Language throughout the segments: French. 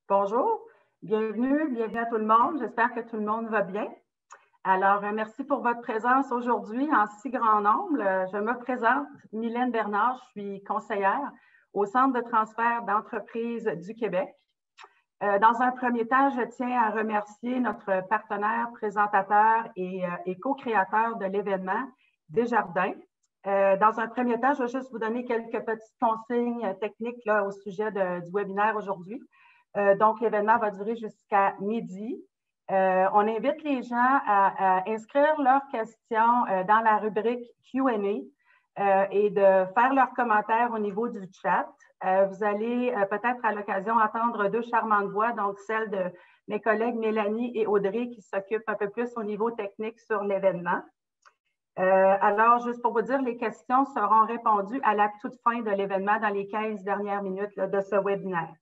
Bonjour, bienvenue à tout le monde. J'espère que tout le monde va bien. Alors, merci pour votre présence aujourd'hui en si grand nombre. Je me présente, Mylène Bernard, je suis conseillère au Centre de transfert d'entreprises du Québec. Dans un premier temps, je tiens à remercier notre partenaire, présentateur et co-créateur de l'événement, Desjardins. Dans un premier temps, je vais juste vous donner quelques petites consignes techniques là, au sujet du webinaire aujourd'hui. Donc, l'événement va durer jusqu'à midi. On invite les gens à inscrire leurs questions dans la rubrique Q&A et de faire leurs commentaires au niveau du chat. Vous allez peut-être à l'occasion entendre deux charmantes voix, donc celle de mes collègues Mélanie et Audrey qui s'occupent un peu plus au niveau technique sur l'événement. Alors, juste pour vous dire, les questions seront répondues à la toute fin de l'événement dans les 15 dernières minutes là, de ce webinaire.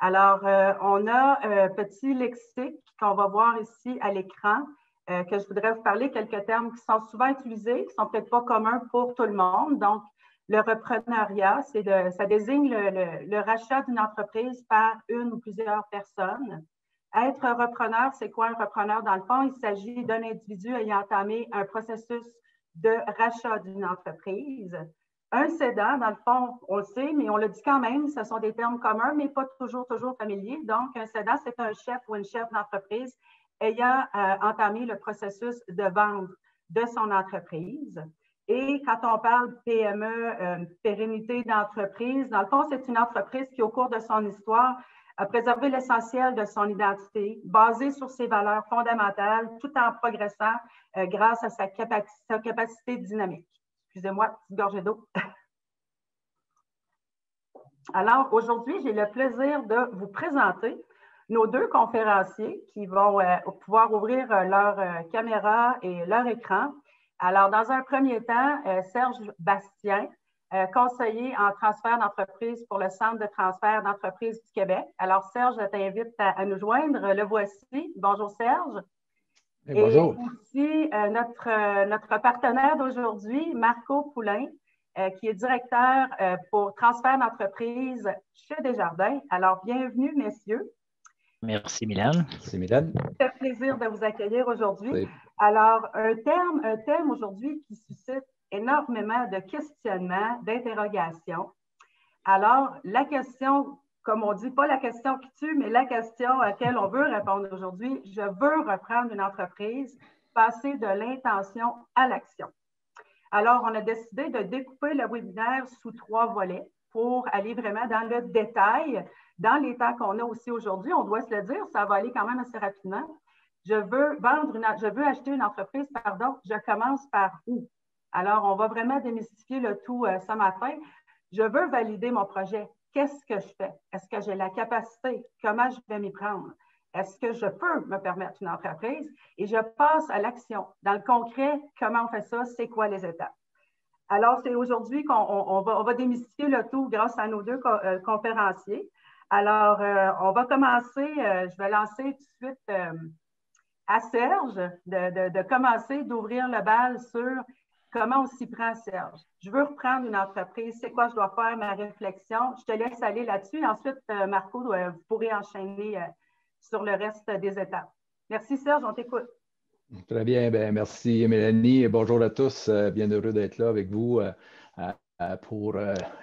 Alors, on a un petit lexique qu'on va voir ici à l'écran, que je voudrais vous parler, quelques termes qui sont souvent utilisés, qui ne sont peut-être pas communs pour tout le monde. Donc, le repreneuriat, ça désigne le rachat d'une entreprise par une ou plusieurs personnes. Être repreneur, c'est quoi un repreneur? Dans le fond, il s'agit d'un individu ayant entamé un processus de rachat d'une entreprise. Un cédant, dans le fond, on le sait, mais on le dit quand même, ce sont des termes communs, mais pas toujours familiers. Donc, un cédant, c'est un chef ou une chef d'entreprise ayant entamé le processus de vente de son entreprise. Et quand on parle PME, pérennité d'entreprise, dans le fond, c'est une entreprise qui, au cours de son histoire, a préservé l'essentiel de son identité, basée sur ses valeurs fondamentales, tout en progressant grâce à sa capacité dynamique. Excusez-moi, petite gorgée d'eau. Alors, aujourd'hui, j'ai le plaisir de vous présenter nos deux conférenciers qui vont pouvoir ouvrir leur caméra et leur écran. Alors, dans un premier temps, Serge Bastien, conseiller en transfert d'entreprise pour le Centre de transfert d'entreprise du Québec. Alors, Serge, je t'invite à nous joindre. Le voici. Bonjour, Serge. Et bonjour. Aussi, notre partenaire d'aujourd'hui, Marco Poulain, qui est directeur pour transfert d'entreprise chez Desjardins. Alors, bienvenue, messieurs. Merci, Mylène. Merci, Mylène. C'est un plaisir de vous accueillir aujourd'hui. Oui. Alors, un thème aujourd'hui qui suscite énormément de questionnements, d'interrogations. Alors, la question, comme on dit, pas la question qui tue, mais la question à laquelle on veut répondre aujourd'hui, je veux reprendre une entreprise, passer de l'intention à l'action. Alors, on a décidé de découper le webinaire sous 3 volets pour aller vraiment dans le détail. Dans les temps qu'on a aussi aujourd'hui, on doit se le dire, ça va aller quand même assez rapidement. Je veux acheter une entreprise, je commence par où? Alors, on va vraiment démystifier le tout ce matin. Je veux valider mon projet. Qu'est-ce que je fais? Est-ce que j'ai la capacité? Comment je vais m'y prendre? Est-ce que je peux me permettre une entreprise? Et je passe à l'action. Dans le concret, comment on fait ça? C'est quoi les étapes? Alors, c'est aujourd'hui qu'on va démystifier le tout grâce à nos deux conférenciers. Alors, on va commencer, je vais lancer tout de suite à Serge de commencer, d'ouvrir le bal sur comment on s'y prend, Serge. Je veux reprendre une entreprise, c'est quoi je dois faire, ma réflexion. Je te laisse aller là-dessus. Ensuite, Marco, vous pourrez enchaîner sur le reste des étapes. Merci, Serge, on t'écoute. Très bien, bien, merci Mélanie et bonjour à tous. Bien heureux d'être là avec vous pour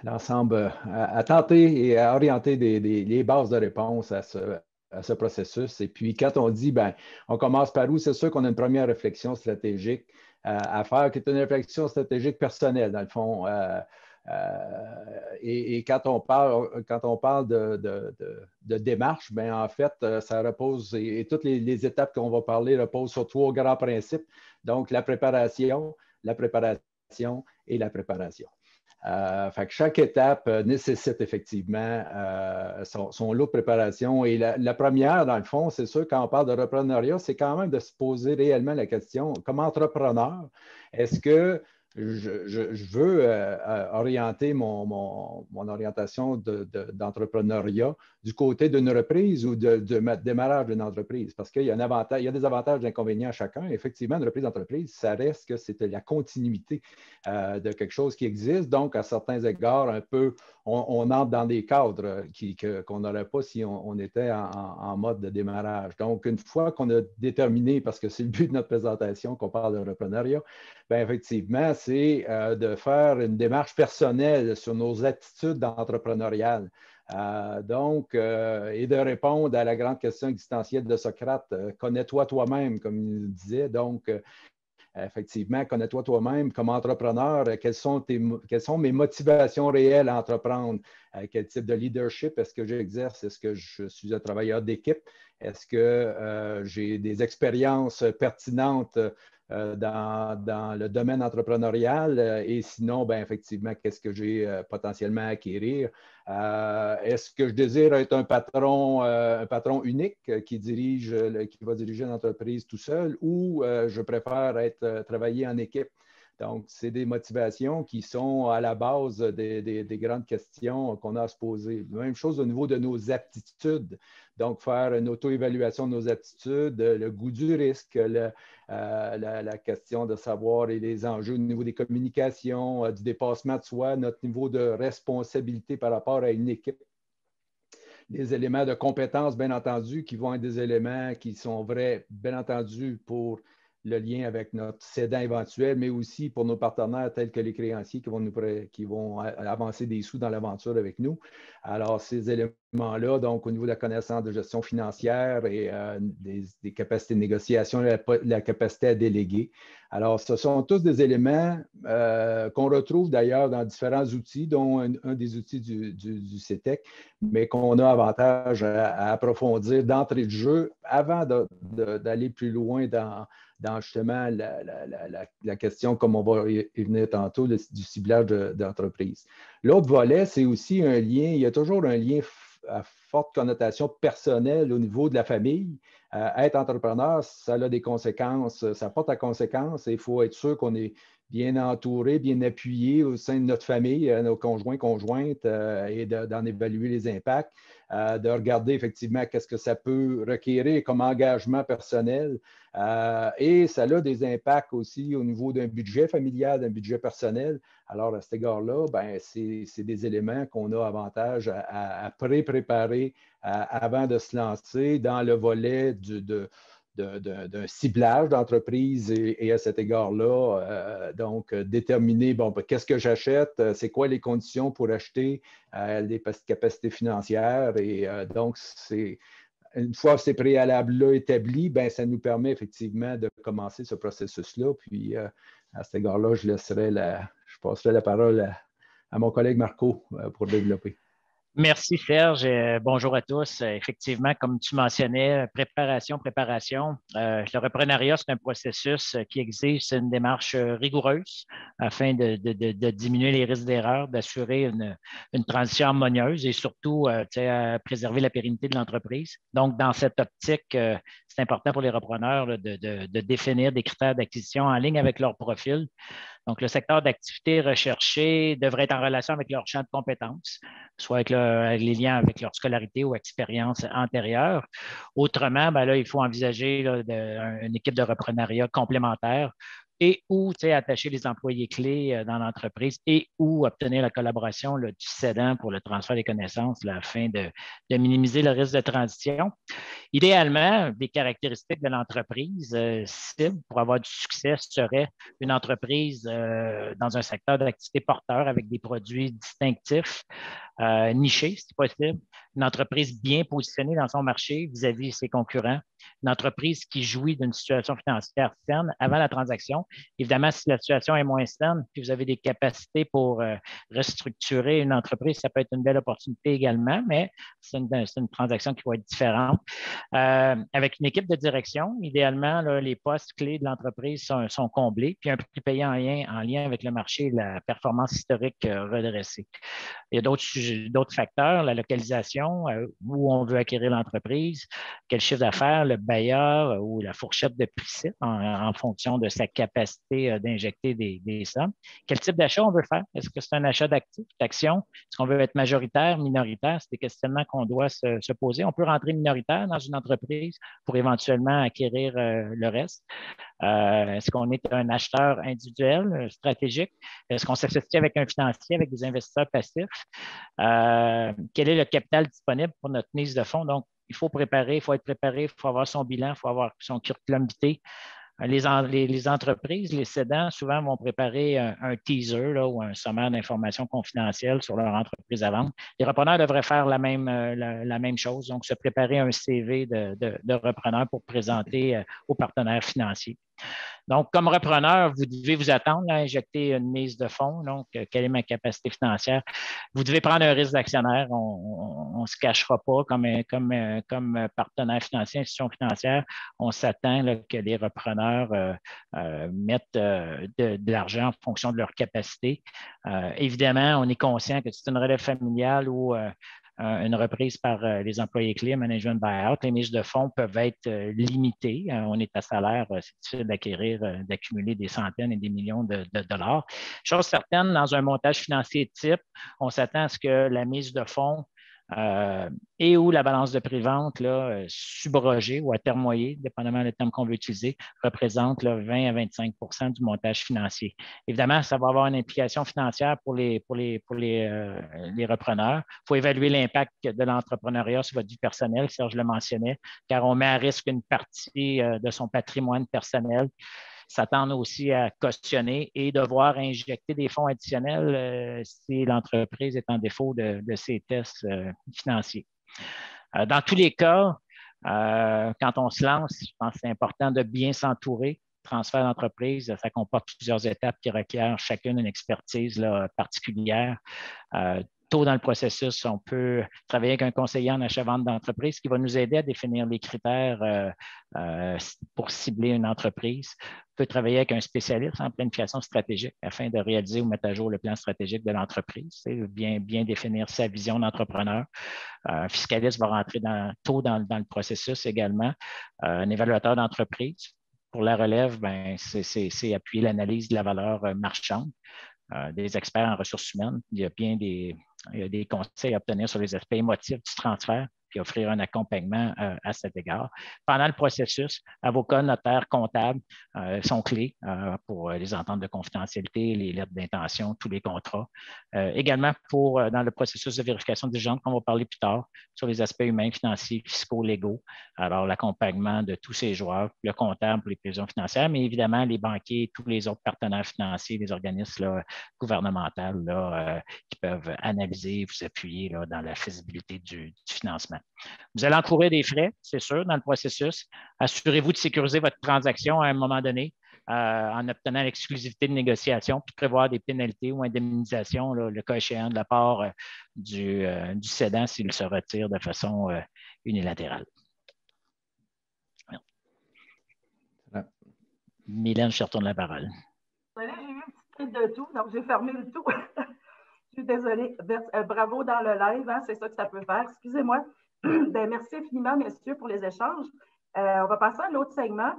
l'ensemble, à tenter et à orienter les bases de réponse à ce processus. Et puis, quand on dit, ben, on commence par où, c'est sûr qu'on a une première réflexion stratégique à faire, qui est une réflexion stratégique personnelle, dans le fond. Et quand on parle de démarche, bien, en fait, ça repose, et toutes les étapes qu'on va parler reposent sur 3 grands principes. Donc, la préparation et la préparation. Fait que chaque étape nécessite effectivement son lot de préparation. Et la première, dans le fond, c'est sûr, quand on parle de repreneuriat, c'est quand même de se poser réellement la question, comme entrepreneur, est-ce que je veux orienter mon orientation d'entrepreneuriat du côté d'une reprise ou de démarrage d'une entreprise. Parce qu'il y a il y a des avantages et des inconvénients à chacun. Effectivement, une reprise d'entreprise, ça reste que c'est la continuité de quelque chose qui existe. Donc, à certains égards, un peu, on entre dans des cadres qu'on n'aurait pas si on était en mode de démarrage. Donc, une fois qu'on a déterminé, parce que c'est le but de notre présentation, qu'on parle d'entrepreneuriat, bien, effectivement, c'est de faire une démarche personnelle sur nos attitudes entrepreneuriales. Et de répondre à la grande question existentielle de Socrate, connais-toi toi-même, comme il disait. Donc, effectivement, connais-toi toi-même comme entrepreneur. Quelles sont mes motivations réelles à entreprendre? Quel type de leadership est-ce que j'exerce? Est-ce que je suis un travailleur d'équipe? Est-ce que j'ai des expériences pertinentes dans le domaine entrepreneurial? Et sinon, bien, effectivement, qu'est-ce que j'ai potentiellement à acquérir? Est-ce que je désire être un patron unique qui va diriger une entreprise tout seul ou je préfère travailler en équipe? Donc, c'est des motivations qui sont à la base des grandes questions qu'on a à se poser. Même chose au niveau de nos aptitudes. Donc, faire une auto-évaluation de nos aptitudes, le goût du risque, la question de savoir les enjeux au niveau des communications, du dépassement de soi, notre niveau de responsabilité par rapport à une équipe. Des éléments de compétences, bien entendu, qui vont être des éléments qui sont vrais, bien entendu, pour le lien avec notre cédant éventuel, mais aussi pour nos partenaires tels que les créanciers qui vont avancer des sous dans l'aventure avec nous. Alors, ces éléments-là, donc au niveau de la connaissance de gestion financière et des capacités de négociation, la capacité à déléguer. Alors, ce sont tous des éléments qu'on retrouve d'ailleurs dans différents outils, dont un des outils du CETEC, mais qu'on a avantage à approfondir d'entrée de jeu avant d'aller plus loin dans justement la question, comme on va y venir tantôt, du ciblage d'entreprise. L'autre volet, c'est aussi un lien, il y a toujours un lien à forte connotation personnelle au niveau de la famille. Être entrepreneur, ça a des conséquences, ça porte à conséquences et il faut être sûr qu'on est bien entouré, bien appuyé au sein de notre famille, nos conjoints, conjointes, et d'en évaluer les impacts, de regarder effectivement qu'est-ce que ça peut requérir comme engagement personnel. Et ça a des impacts aussi au niveau d'un budget familial, d'un budget personnel. Alors, à cet égard-là, ben, c'est des éléments qu'on a avantage à préparer avant de se lancer dans le volet d'un ciblage d'entreprise et à cet égard-là, donc déterminer, bon, qu'est-ce que j'achète, c'est quoi les conditions pour acheter, les capacités financières et donc, une fois ces préalables-là établis, ben, ça nous permet effectivement de commencer ce processus-là. Puis, à cet égard-là, je passerai la parole à mon collègue Marco pour développer. Merci Serge. Bonjour à tous. Effectivement, comme tu mentionnais, préparation. Le reprenariat, c'est un processus qui exige une démarche rigoureuse afin de diminuer les risques d'erreur, d'assurer une transition harmonieuse et surtout préserver la pérennité de l'entreprise. Donc, dans cette optique, c'est important pour les repreneurs de définir des critères d'acquisition en ligne avec leur profil. Donc, le secteur d'activité recherché devrait être en relation avec leur champ de compétences, soit avec les liens avec leur scolarité ou expérience antérieure. Autrement, ben là, il faut envisager une équipe de reprenariat complémentaire et ou attacher les employés clés dans l'entreprise et ou obtenir la collaboration du cédant pour le transfert des connaissances afin de minimiser le risque de transition. Idéalement, des caractéristiques de l'entreprise cible pour avoir du succès serait une entreprise dans un secteur d'activité porteur avec des produits distinctifs, nichés, si possible, une entreprise bien positionnée dans son marché vis-à-vis de ses concurrents, une entreprise qui jouit d'une situation financière saine avant la transaction. Évidemment, si la situation est moins saine, puis vous avez des capacités pour restructurer une entreprise, ça peut être une belle opportunité également, mais c'est une transaction qui va être différente. Avec une équipe de direction, idéalement, là, les postes clés de l'entreprise sont comblés, puis un prix payé en lien avec le marché et la performance historique redressée. Il y a d'autres sujets d'autres facteurs, la localisation, où on veut acquérir l'entreprise, quel chiffre d'affaires, le bailleur ou la fourchette de prix en fonction de sa capacité d'injecter des sommes. Quel type d'achat on veut faire? Est-ce que c'est un achat d'actifs, d'actions? Est-ce qu'on veut être majoritaire, minoritaire? C'est des questionnements qu'on doit se poser. On peut rentrer minoritaire dans une entreprise pour éventuellement acquérir le reste. Est-ce qu'on est un acheteur individuel, stratégique? Est-ce qu'on s'associe avec un financier, avec des investisseurs passifs? Quel est le capital disponible pour notre mise de fonds? Donc, il faut préparer, il faut être préparé, il faut avoir son bilan, il faut avoir son curriculum vitae. Les entreprises, les cédants, souvent vont préparer un teaser là, ou un sommaire d'informations confidentielles sur leur entreprise à vendre. Les repreneurs devraient faire la même chose, donc se préparer un CV de repreneur pour présenter aux partenaires financiers. Donc, comme repreneur, vous devez vous attendre à injecter une mise de fonds. Donc, quelle est ma capacité financière? Vous devez prendre un risque d'actionnaire. On ne se cachera pas comme partenaire financier, institution financière. On s'attend que les repreneurs mettent de l'argent en fonction de leur capacité. Évidemment, on est conscient que c'est une relève familiale ou une reprise par les employés clés, management buyout. Les mises de fonds peuvent être limitées. On est à salaire, c'est difficile d'acquérir, d'accumuler des centaines et des millions de dollars. Chose certaine, dans un montage financier type, on s'attend à ce que la mise de fonds et ou la balance de prix-vente subrogée ou atermoyée, dépendamment du terme qu'on veut utiliser, représente 20 à 25 du montage financier. Évidemment, ça va avoir une implication financière pour les repreneurs. Il faut évaluer l'impact de l'entrepreneuriat sur votre vie personnelle, Serge le mentionnait, car on met à risque une partie de son patrimoine personnel. S'attendre aussi à cautionner et devoir injecter des fonds additionnels si l'entreprise est en défaut de ses tests financiers. Dans tous les cas, quand on se lance, je pense que c'est important de bien s'entourer. Transfert d'entreprise, ça comporte plusieurs étapes qui requièrent chacune une expertise particulière. Tôt dans le processus, on peut travailler avec un conseiller en achat-vente d'entreprise qui va nous aider à définir les critères pour cibler une entreprise. On peut travailler avec un spécialiste en planification stratégique afin de réaliser ou mettre à jour le plan stratégique de l'entreprise, bien définir sa vision d'entrepreneur. Un fiscaliste va rentrer tôt dans le processus également. Un évaluateur d'entreprise. Pour la relève, c'est appuyer l'analyse de la valeur marchande. Des experts en ressources humaines. Il y a bien des conseils à obtenir sur les aspects émotifs du transfert, puis offrir un accompagnement à cet égard. Pendant le processus, avocats, notaires, comptables sont clés pour les ententes de confidentialité, les lettres d'intention, tous les contrats. Également dans le processus de vérification diligente, qu'on va parler plus tard, sur les aspects humains, financiers, fiscaux, légaux. Alors, l'accompagnement de tous ces joueurs, le comptable pour les prévisions financières, mais évidemment, les banquiers, tous les autres partenaires financiers, les organismes gouvernementaux qui peuvent analyser, vous appuyer dans la faisabilité du financement. Vous allez encourir des frais, c'est sûr, dans le processus. Assurez-vous de sécuriser votre transaction à un moment donné en obtenant l'exclusivité de négociation, puis prévoir des pénalités ou indemnisations, le cas échéant, de la part du cédant s'il se retire de façon unilatérale. Mylène, je te retourne la parole. J'ai eu une petite crise de tout, donc j'ai fermé le tout. Je suis désolée. Bravo dans le live, hein, c'est ça que ça peut faire. Excusez-moi. Merci infiniment, messieurs, pour les échanges. On va passer à l'autre segment.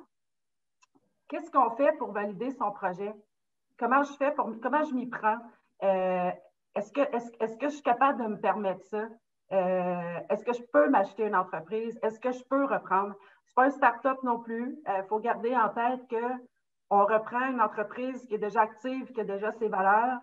Qu'est-ce qu'on fait pour valider son projet? Comment je m'y prends? Est-ce que je suis capable de me permettre ça? Est-ce que je peux m'acheter une entreprise? Est-ce que je peux reprendre? Ce n'est pas une start-up non plus. Il faut garder en tête qu'on reprend une entreprise qui est déjà active, qui a déjà ses valeurs.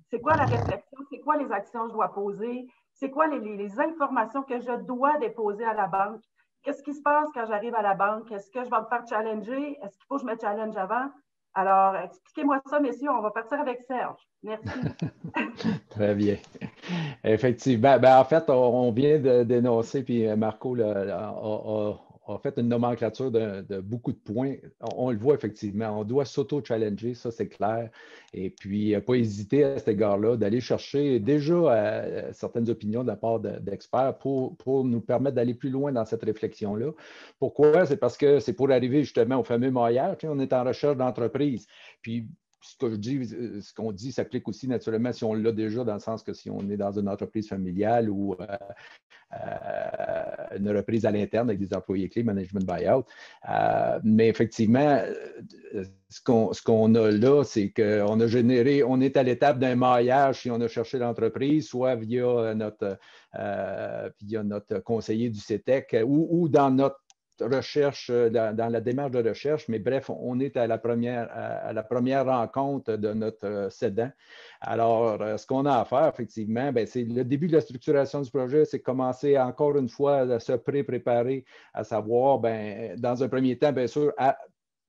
C'est quoi la réflexion? C'est quoi les actions que je dois poser? C'est quoi les informations que je dois déposer à la banque? Qu'est-ce qui se passe quand j'arrive à la banque? Est-ce que je vais me faire challenger? Est-ce qu'il faut que je me challenge avant? Alors, expliquez-moi ça, messieurs. On va partir avec Serge. Merci. Très bien. Effectivement. En fait, on vient de dénoncer, puis Marco a fait une nomenclature de beaucoup de points. On le voit effectivement. On doit s'auto-challenger, ça c'est clair. Et puis, pas hésiter à cet égard-là d'aller chercher déjà certaines opinions de la part d'experts pour nous permettre d'aller plus loin dans cette réflexion-là. Pourquoi? C'est parce que c'est pour arriver justement au fameux maillage. On est en recherche d'entreprise. Puis, ce que je dis, ce qu'on dit s'applique aussi naturellement si on l'a déjà, dans le sens que si on est dans une entreprise familiale ou une reprise à l'interne avec des employés clés, management buyout. Mais effectivement, ce qu'on a là, c'est qu'on a généré, on est à l'étape d'un maillage si on a cherché l'entreprise, soit via notre conseiller du CETEC ou dans notre recherche, dans la démarche de recherche, mais bref, on est à la première rencontre de notre cédant. Alors, ce qu'on a à faire, effectivement, c'est le début de la structuration du projet, c'est commencer encore une fois à se préparer, à savoir, dans un premier temps, bien sûr,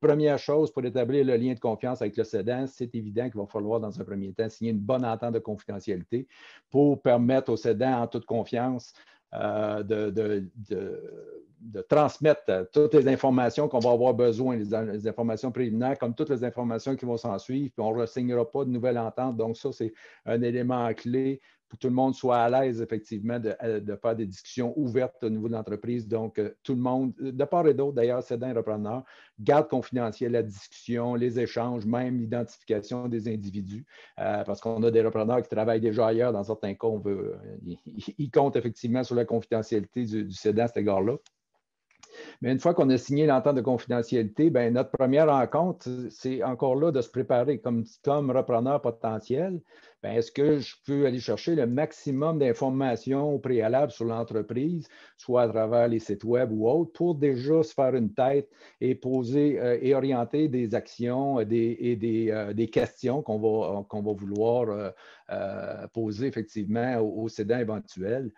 première chose pour établir le lien de confiance avec le cédant, c'est évident qu'il va falloir, dans un premier temps, signer une bonne entente de confidentialité pour permettre au cédant, en toute confiance, de transmettre toutes les informations qu'on va avoir besoin, les informations préliminaires, comme toutes les informations qui vont s'en suivre, puis on ne signera pas de nouvelle entente. Donc, ça, c'est un élément clé pour que tout le monde soit à l'aise, effectivement, de faire des discussions ouvertes au niveau de l'entreprise. Donc, tout le monde, de part et d'autre, d'ailleurs, cédant et repreneur, garde confidentiel la discussion, les échanges, même l'identification des individus, parce qu'on a des repreneurs qui travaillent déjà ailleurs. Dans certains cas, ils comptent effectivement sur la confidentialité du cédant à cet égard-là. Mais une fois qu'on a signé l'entente de confidentialité, notre première rencontre, c'est encore là de se préparer comme repreneur potentiel. Est-ce que je peux aller chercher le maximum d'informations au préalable sur l'entreprise, soit à travers les sites web ou autres, pour déjà se faire une tête et poser et orienter des actions et des questions qu'on va vouloir poser effectivement aux cédants éventuels.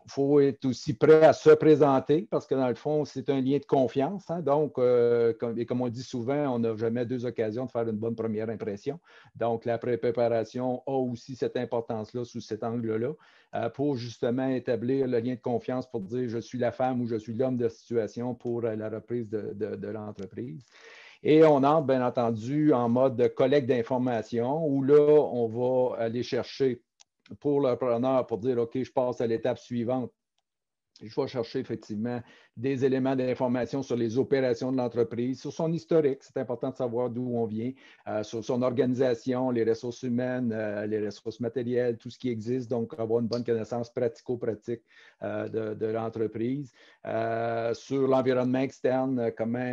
Faut être aussi prêt à se présenter parce que dans le fond, c'est un lien de confiance. Hein? Donc, comme on dit souvent, on n'a jamais deux occasions de faire une bonne première impression. Donc, la préparation a aussi cette importance-là sous cet angle-là pour justement établir le lien de confiance pour dire je suis la femme ou je suis l'homme de situation pour la reprise de l'entreprise. Et on entre, bien entendu, en mode collecte d'informations où là, on va aller chercher pour le repreneur pour dire OK, je passe à l'étape suivante. Je vais chercher effectivement des éléments d'information sur les opérations de l'entreprise, sur son historique, c'est important de savoir d'où on vient, sur son organisation, les ressources humaines, les ressources matérielles, tout ce qui existe, donc avoir une bonne connaissance pratico-pratique de l'entreprise, sur l'environnement externe,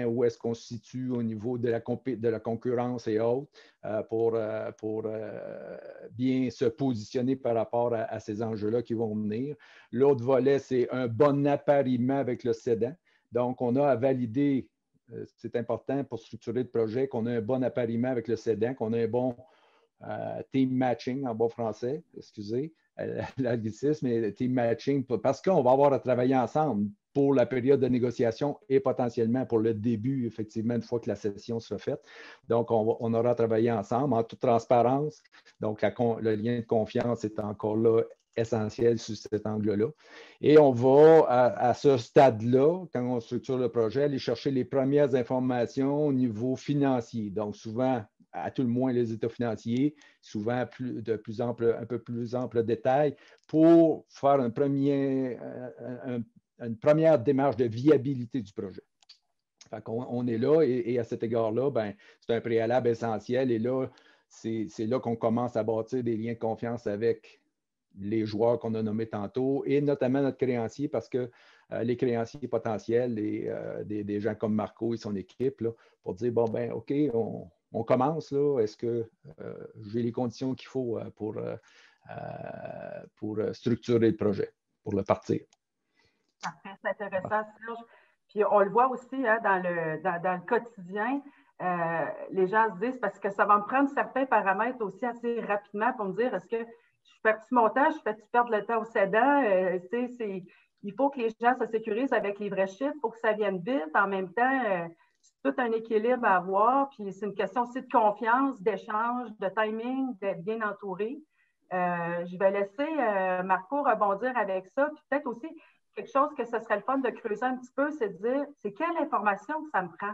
où est-ce qu'on se situe au niveau de la concurrence et autres, pour bien se positionner par rapport à ces enjeux-là qui vont venir. L'autre volet, c'est un bon appariement avec le cédant. Donc, on a à valider, c'est important pour structurer le projet, qu'on a un bon appariement avec le cédant, qu'on a un bon team matching en bon français, excusez, l'anglicisme, mais team matching, parce qu'on va avoir à travailler ensemble pour la période de négociation et potentiellement pour le début, effectivement, une fois que la session sera faite. Donc, on aura à travailler ensemble en toute transparence. Donc, le lien de confiance est encore là essentiel sous cet angle-là. Et on va, à ce stade-là, quand on structure le projet, aller chercher les premières informations au niveau financier. Donc, souvent, à tout le moins les états financiers, souvent un peu plus ample détail, pour faire une première démarche de viabilité du projet. On est là et à cet égard-là, c'est un préalable essentiel. Et là, c'est là qu'on commence à bâtir des liens de confiance avec les joueurs qu'on a nommés tantôt, et notamment notre créancier, parce que les créanciers potentiels, des gens comme Marco et son équipe, là, pour dire, OK, on commence, là, est-ce que j'ai les conditions qu'il faut pour structurer le projet, pour le partir. Parfait, c'est intéressant, Serge. Puis on le voit aussi hein, dans le quotidien. Les gens se disent, parce que ça va me prendre certains paramètres aussi assez rapidement pour me dire, est-ce que je fais-tu mon temps, je fais-tu perdre le temps au cédant? Il faut que les gens se sécurisent avec les vrais chiffres pour que ça vienne vite. En même temps, c'est tout un équilibre à avoir. Puis c'est une question aussi de confiance, d'échange, de timing, d'être bien entouré. Je vais laisser Marco rebondir avec ça. Puis peut-être aussi quelque chose que ce serait le fun de creuser un petit peu, c'est de dire, c'est quelle information que ça me prend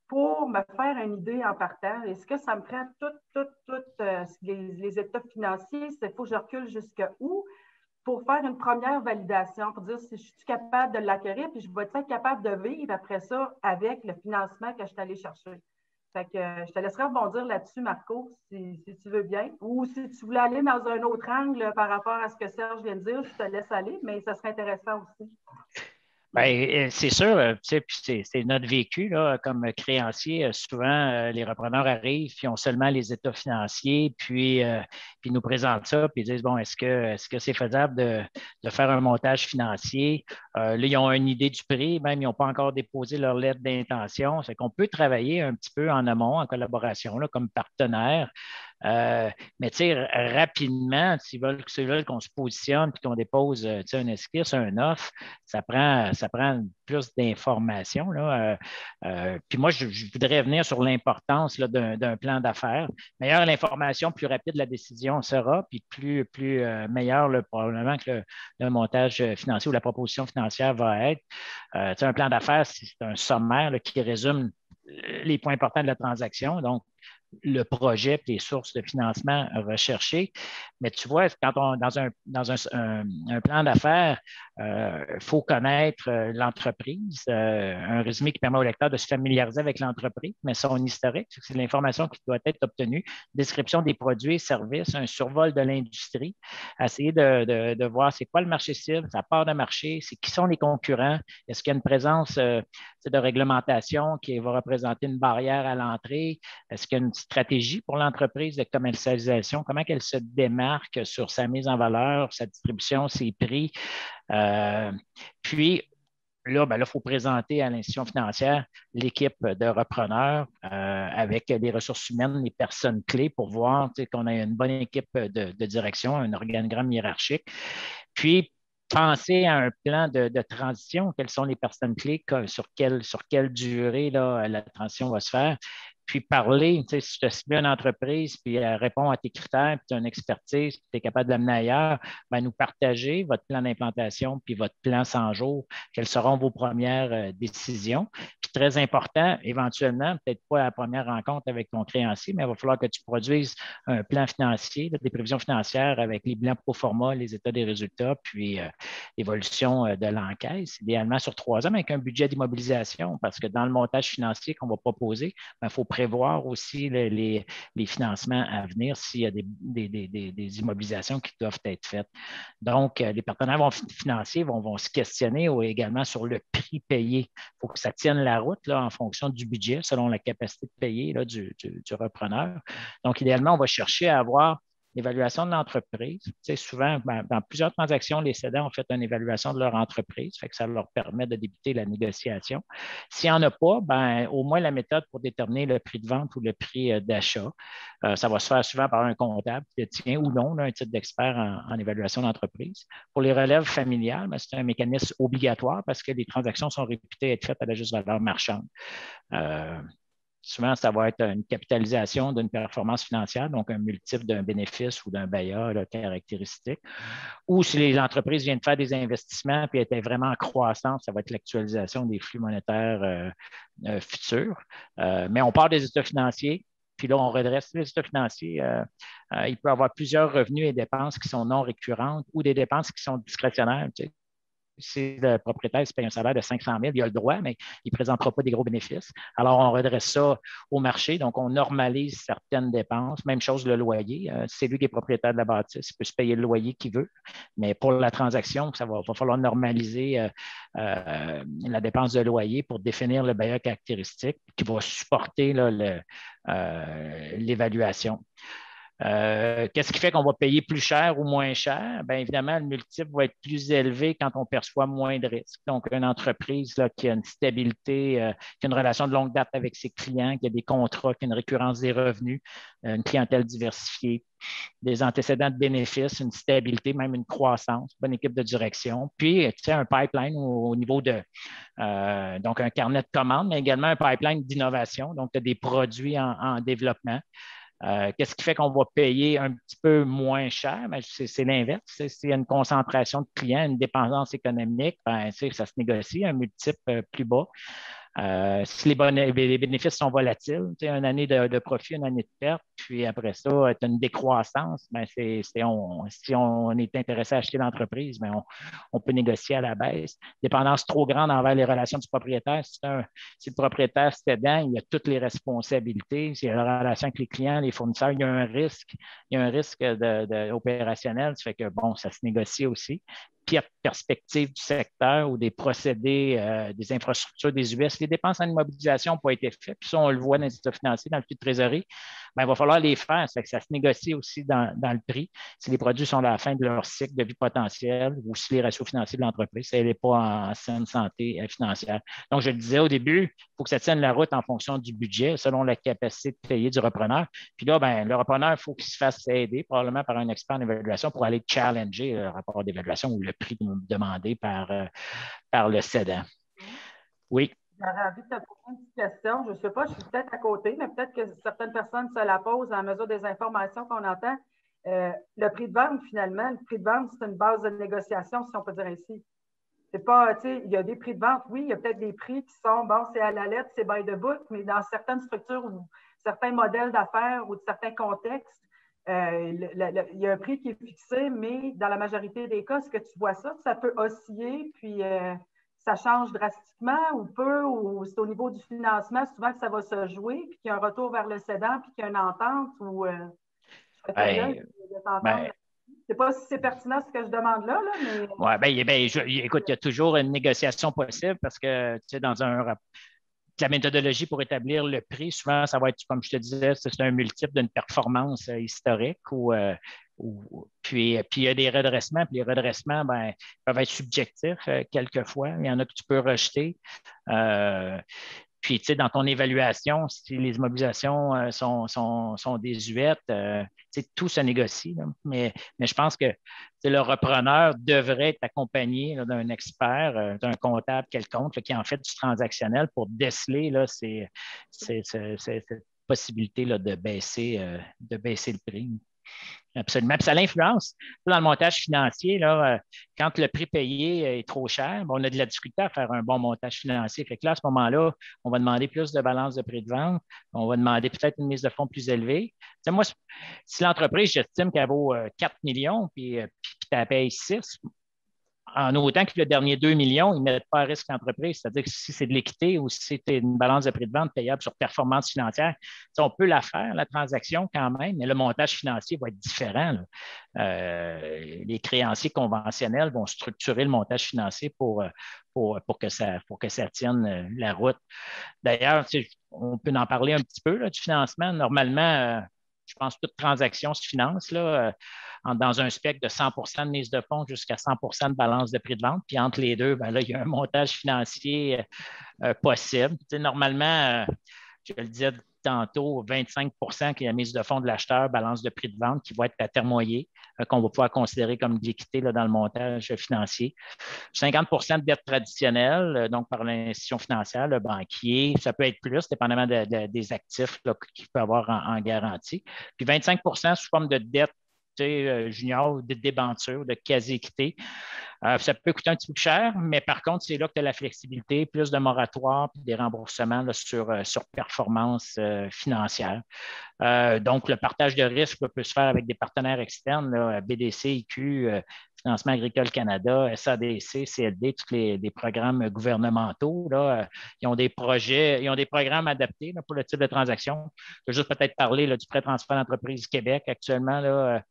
pour me faire une idée en partant? Est-ce que ça me prend toutes les états financiers? Il faut que je recule jusqu'à où pour faire une première validation, pour dire si je suis capable de l'acquérir, puis je vais être capable de vivre après ça avec le financement que je suis allé chercher. Fait que je te laisserai rebondir là-dessus, Marco, si tu veux bien. Ou si tu voulais aller dans un autre angle par rapport à ce que Serge vient de dire, je te laisse aller, mais ça serait intéressant aussi. Bien, c'est sûr, tu sais, puis c'est notre vécu là, comme créancier. Souvent, les repreneurs arrivent, puis ont seulement les états financiers, puis nous présentent ça, puis ils disent, bon, est-ce que c'est faisable de faire un montage financier? Là, ils ont une idée du prix, même ils n'ont pas encore déposé leur lettre d'intention. C'est qu'on peut travailler un petit peu en amont, en collaboration, là, comme partenaire. Mais tu sais, rapidement, s'ils veulent qu'on se positionne et qu'on dépose un esquisse, un offre, ça prend plus d'informations. Puis moi, je voudrais revenir sur l'importance d'un plan d'affaires. Meilleure l'information, plus rapide la décision sera, puis plus meilleur probablement que le montage financier ou la proposition financière va être. Un plan d'affaires, c'est un sommaire qui résume les points importants de la transaction. Donc, le projet et les sources de financement recherchées. Mais tu vois, quand dans un plan d'affaires, il faut connaître l'entreprise, un résumé qui permet au lecteur de se familiariser avec l'entreprise, mais son historique, c'est l'information qui doit être obtenue, description des produits et services, un survol de l'industrie, essayer de voir c'est quoi le marché cible, sa part de marché, c'est qui sont les concurrents, est-ce qu'il y a une présence de réglementation qui va représenter une barrière à l'entrée, est-ce qu'il y a une stratégie pour l'entreprise de commercialisation, comment elle se démarque sur sa mise en valeur, sa distribution, ses prix. Puis, là, il faut présenter à l'institution financière l'équipe de repreneurs avec les ressources humaines, les personnes clés pour voir qu'on a une bonne équipe de direction, un organigramme hiérarchique. Puis, penser à un plan de transition, quelles sont les personnes clés, sur quelle durée là, la transition va se faire. Puis parler, si tu te cibles une entreprise, puis elle répond à tes critères, puis tu as une expertise, puis tu es capable de l'amener ailleurs, nous partager votre plan d'implantation, puis votre plan 100 jours, quelles seront vos premières décisions. Puis très important, éventuellement, peut-être pas à la première rencontre avec ton créancier, mais il va falloir que tu produises un plan financier, des prévisions financières avec les bilans pro forma, les états des résultats, puis l'évolution de l'encaisse, idéalement sur 3 ans, avec un budget d'immobilisation, parce que dans le montage financier qu'on va proposer, il faut prévoir aussi les financements à venir s'il y a des immobilisations qui doivent être faites. Donc, les partenaires financiers vont se questionner également sur le prix payé. Il faut que ça tienne la route là, en fonction du budget, selon la capacité de payer là, du repreneur. Donc, idéalement, on va chercher à avoir l'évaluation de l'entreprise. Tu sais, souvent, dans plusieurs transactions, les cédants ont fait une évaluation de leur entreprise, fait que ça leur permet de débuter la négociation. S'il n'y en a pas, au moins la méthode pour déterminer le prix de vente ou le prix d'achat. Ça va se faire souvent par un comptable qui détient ou non un titre d'expert en évaluation d'entreprise. Pour les relèves familiales, c'est un mécanisme obligatoire parce que les transactions sont réputées être faites à la juste valeur marchande. Souvent, ça va être une capitalisation d'une performance financière, donc un multiple d'un bénéfice ou d'un bailleur caractéristique. Ou si les entreprises viennent faire des investissements et étaient vraiment en croissance, ça va être l'actualisation des flux monétaires futurs. Mais on part des états financiers, puis là, on redresse les états financiers. Il peut y avoir plusieurs revenus et dépenses qui sont non récurrentes ou des dépenses qui sont discrétionnaires. Tu sais. Si le propriétaire se paye un salaire de 500 000, il a le droit, mais il ne présentera pas des gros bénéfices. Alors, on redresse ça au marché. Donc, on normalise certaines dépenses. Même chose, le loyer. C'est lui qui est propriétaire de la bâtisse. Il peut se payer le loyer qu'il veut. Mais pour la transaction, ça va falloir normaliser la dépense de loyer pour définir le bailleur caractéristique qui va supporter l'évaluation. Qu'est-ce qui fait qu'on va payer plus cher ou moins cher? Bien évidemment, le multiple va être plus élevé quand on perçoit moins de risques. Donc, une entreprise là, qui a une stabilité, qui a une relation de longue date avec ses clients, qui a des contrats, qui a une récurrence des revenus, une clientèle diversifiée, des antécédents de bénéfices, une stabilité, même une croissance, une bonne équipe de direction. Puis, tu sais, un pipeline au niveau de, donc un carnet de commandes, mais également un pipeline d'innovation. Donc, tu as des produits en développement. Qu'est-ce qui fait qu'on va payer un petit peu moins cher? C'est l'inverse. S'il y a une concentration de clients, une dépendance économique, ça se négocie, un multiple plus bas. Si les bénéfices sont volatiles, une année de profit, une année de perte, puis après ça, tu as une décroissance, ben si on est intéressé à acheter l'entreprise, ben on peut négocier à la baisse. Dépendance trop grande envers les relations du propriétaire. Si le propriétaire cédant, il a toutes les responsabilités. S'il y a la relation avec les clients, les fournisseurs, il y a un risque. Il y a un risque opérationnel. Ça fait que, bon, ça se négocie aussi. Puis, perspective du secteur ou des procédés, des infrastructures des US, les dépenses en immobilisation n'ont pas été faites. Puis ça, on le voit dans les états financiers, dans le flux de trésorerie. Ben, il va falloir les faire. Ça fait que ça se négocie aussi dans le prix. Si les produits sont à la fin de leur cycle de vie potentiel ou si les ratios financiers de l'entreprise, ça n'est pas en saine santé financière. Donc, je le disais au début, il faut que ça tienne la route en fonction du budget, selon la capacité de payer du repreneur. Puis là, ben, le repreneur, il faut qu'il se fasse aider, probablement par un expert en évaluation pour aller challenger le rapport d'évaluation ou le prix demandé par le cédant. Oui. J'aurais envie de te poser une petite question. Je ne sais pas, je suis peut-être à côté, mais peut-être que certaines personnes se la posent à mesure des informations qu'on entend. Le prix de vente, finalement, le prix de vente, c'est une base de négociation, si on peut dire ainsi. C'est pas, tu sais, il y a des prix de vente, oui, il y a peut-être des prix qui sont, bon, c'est à la lettre, c'est by the book, mais dans certaines structures ou certains modèles d'affaires ou de certains contextes, il y a un prix qui est fixé, mais dans la majorité des cas, est-ce que tu vois ça? Ça peut osciller, puis ça change drastiquement ou peu, ou c'est au niveau du financement, souvent que ça va se jouer, puis qu'il y a un retour vers le cédant, puis qu'il y a une entente, ou je serais curieuse de t'entendre. Je ne sais pas si c'est pertinent ce que je demande là, mais. Oui, écoute, il y a toujours une négociation possible parce que, tu sais, dans la méthodologie pour établir le prix, souvent, ça va être, comme je te disais, c'est un multiple d'une performance historique puis il y a des redressements, puis les redressements ben, peuvent être subjectifs quelquefois. Il y en a que tu peux rejeter. Puis, tu sais, dans ton évaluation, si les immobilisations sont désuètes, tout se négocie. Là. Mais je pense que le repreneur devrait être accompagné là, d'un expert, d'un comptable quelconque là, qui en fait du transactionnel pour déceler là, cette possibilité là, de baisser le prix. Absolument. Puis ça l'influence. Dans le montage financier, là, quand le prix payé est trop cher, on a de la difficulté à faire un bon montage financier. Fait que là, à ce moment-là, on va demander plus de balance de prix de vente. On va demander peut-être une mise de fonds plus élevée. T'sais, moi, si l'entreprise, j'estime qu'elle vaut 4 millions, puis tu la payes 6, en autant que le dernier 2 millions, ils ne mettent pas à risque l'entreprise. C'est-à-dire que si c'est de l'équité ou si c'est une balance de prix de vente payable sur performance financière, on peut la faire, la transaction quand même, mais le montage financier va être différent. Les créanciers conventionnels vont structurer le montage financier pour que ça tienne la route. D'ailleurs, on peut en parler un petit peu là, du financement. Normalement, je pense que toute transaction se finance là, dans un spectre de 100 de mise de fonds jusqu'à 100 de balance de prix de vente. Puis entre les deux, ben là, il y a un montage financier possible. Tu sais, normalement, je le disais tantôt, 25 qui est la mise de fonds de l'acheteur, balance de prix de vente qui va être atermoyée, qu'on va pouvoir considérer comme de l'équité dans le montage financier. 50 de dette traditionnelle, donc par l'institution financière, le banquier, ça peut être plus, dépendamment des actifs qu'il peut avoir en garantie. Puis 25 sous forme de dette junior, de débenture, de quasi-équité. Ça peut coûter un petit peu plus cher, mais par contre, c'est là que tu as la flexibilité, plus de moratoire, puis des remboursements là, sur performance financière. Donc, le partage de risque peut se faire avec des partenaires externes, là, BDC, IQ, Financement agricole Canada, SADC, CLD, tous les programmes gouvernementaux. Là, ils ont des projets, ils ont des programmes adaptés là, pour le type de transaction. Je vais juste peut-être parler là, du prêt transfert d'entreprise du Québec actuellement. Là, un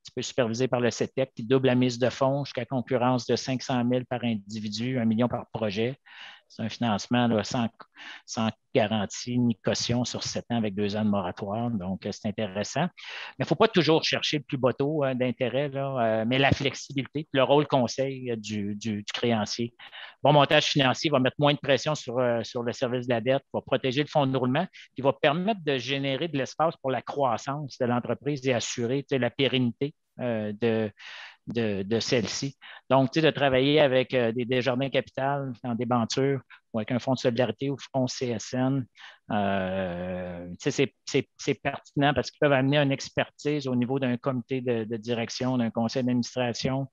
petit peu supervisé par le CETEC, qui double la mise de fonds jusqu'à concurrence de 500 000 par individu, 1 million par projet. C'est un financement là, sans garantie ni caution sur 7 ans avec 2 ans de moratoire. Donc, c'est intéressant. Mais il ne faut pas toujours chercher le plus bas taux d'intérêt, mais la flexibilité, le rôle conseil du créancier. Bon montage financier va mettre moins de pression sur le service de la dette, va protéger le fonds de roulement, qui va permettre de générer de l'espace pour la croissance de l'entreprise et assurer la pérennité de celle-ci. Donc, de travailler avec des Desjardins Capital en débenture ou avec un fonds de solidarité ou fonds CSN, c'est pertinent parce qu'ils peuvent amener une expertise au niveau d'un comité de direction, d'un conseil d'administration,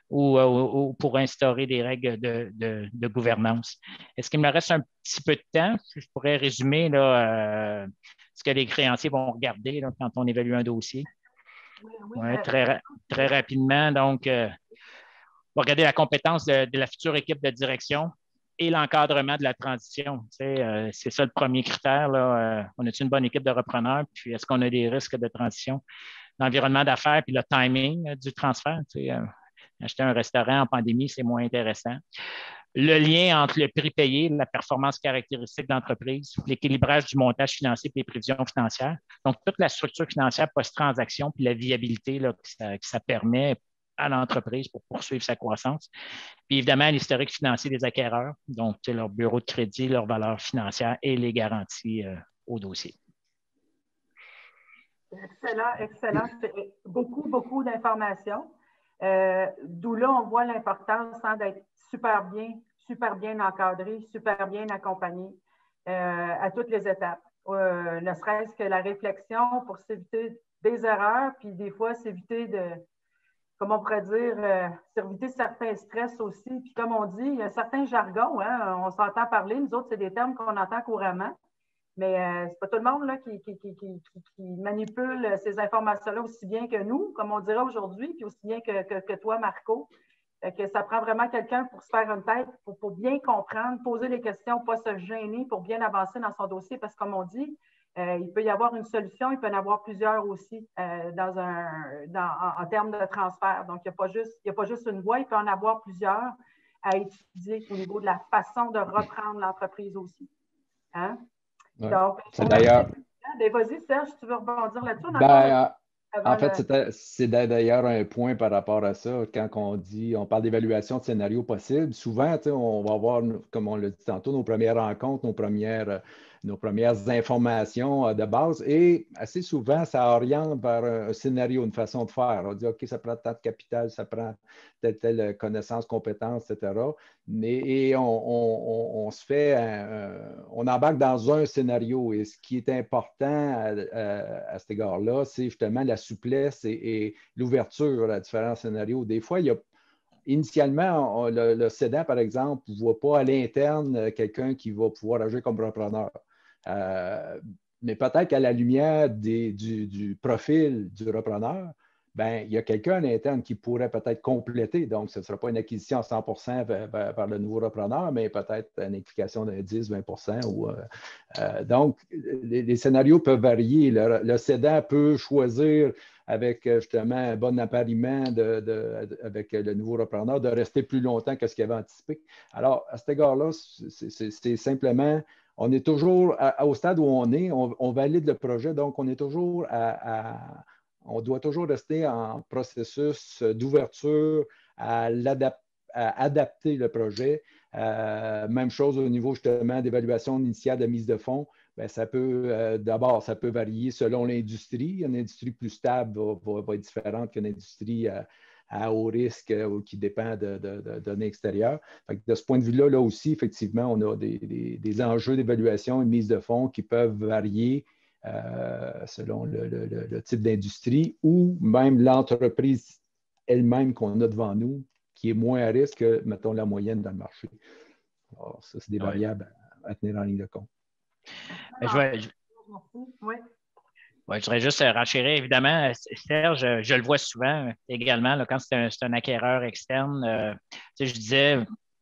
ou pour instaurer des règles de gouvernance. Est-ce qu'il me reste un petit peu de temps? Je pourrais résumer là, ce que les créanciers vont regarder là, quand on évalue un dossier. Oui, Ouais, très rapidement. Donc, on va regarder la compétence de la future équipe de direction et l'encadrement de la transition. C'est ça le premier critère. Là. On a-t-il une bonne équipe de repreneurs? Puis est-ce qu'on a des risques de transition? L'environnement d'affaires puis le timing du transfert. Acheter un restaurant en pandémie, c'est moins intéressant. Le lien entre le prix payé, la performance caractéristique de l'entreprise, l'équilibrage du montage financier et les prévisions financières. Donc, toute la structure financière post-transaction puis la viabilité là, que ça permet à l'entreprise pour poursuivre sa croissance. Puis évidemment, l'historique financier des acquéreurs, donc leur bureau de crédit, leur valeur financière et les garanties au dossier. Excellent, excellent. C'est beaucoup d'informations. D'où là, on voit l'importance d'être super bien encadré, super bien accompagné à toutes les étapes. Ne serait-ce que la réflexion pour s'éviter des erreurs, puis des fois s'éviter de, comme on pourrait dire, s'éviter certains stress aussi. Puis comme on dit, il y a un certain jargon, hein, on s'entend parler, nous autres, c'est des termes qu'on entend couramment. Mais c'est pas tout le monde là, qui manipule ces informations-là aussi bien que nous, comme on dirait aujourd'hui, puis aussi bien que toi, Marco. Que ça prend vraiment quelqu'un pour se faire une tête, pour bien comprendre, poser les questions, pas se gêner pour bien avancer dans son dossier, parce que comme on dit, il peut y avoir une solution, il peut y en avoir plusieurs aussi en termes de transfert. Donc, il n'y a pas juste une voie, il peut en avoir plusieurs à étudier au niveau de la façon de reprendre l'entreprise aussi. Hein? Ouais. Donc, c'est d'ailleurs. Vas-y, Serge, tu veux rebondir là-dessus? En fait, c'est d'ailleurs un point par rapport à ça. Quand on parle d'évaluation de scénarios possibles, souvent, on va avoir, comme on l'a dit tantôt, nos premières rencontres, nos premières informations de base. Et assez souvent, ça oriente vers un scénario, une façon de faire. On dit, OK, ça prend tant de capital, ça prend telle connaissance, compétence, etc. Et on se fait, on embarque dans un scénario. Et ce qui est important à cet égard-là, c'est justement la souplesse et l'ouverture à différents scénarios. Des fois, initialement, le cédant, par exemple, ne voit pas à l'interne quelqu'un qui va pouvoir agir comme repreneur. Mais peut-être qu'à la lumière du profil du repreneur, ben, il y a quelqu'un à l'interne qui pourrait peut-être compléter. Donc, ce ne sera pas une acquisition à 100% vers le nouveau repreneur, mais peut-être une implication de 10-20%. Donc, les scénarios peuvent varier. Le cédant peut choisir avec justement un bon appariement avec le nouveau repreneur de rester plus longtemps que ce qu'il avait anticipé. Alors, à cet égard-là, c'est simplement, on est toujours au stade où on est, on valide le projet, donc on est toujours on doit toujours rester en processus d'ouverture à adapter le projet. Même chose au niveau justement d'évaluation initiale de mise de fonds. Bien, d'abord, ça peut varier selon l'industrie. Une industrie plus stable va être différente qu'une industrie à haut risque ou qui dépend de données extérieures. De ce point de vue-là, là aussi, effectivement, on a des enjeux d'évaluation et de mise de fonds qui peuvent varier selon le type d'industrie ou même l'entreprise elle-même qu'on a devant nous, qui est moins à risque que, mettons, la moyenne dans le marché. Alors, ça, c'est des variables à tenir en ligne de compte. Je voudrais juste renchérir, évidemment, Serge, je le vois souvent également, là, quand c'est un acquéreur externe. Je disais,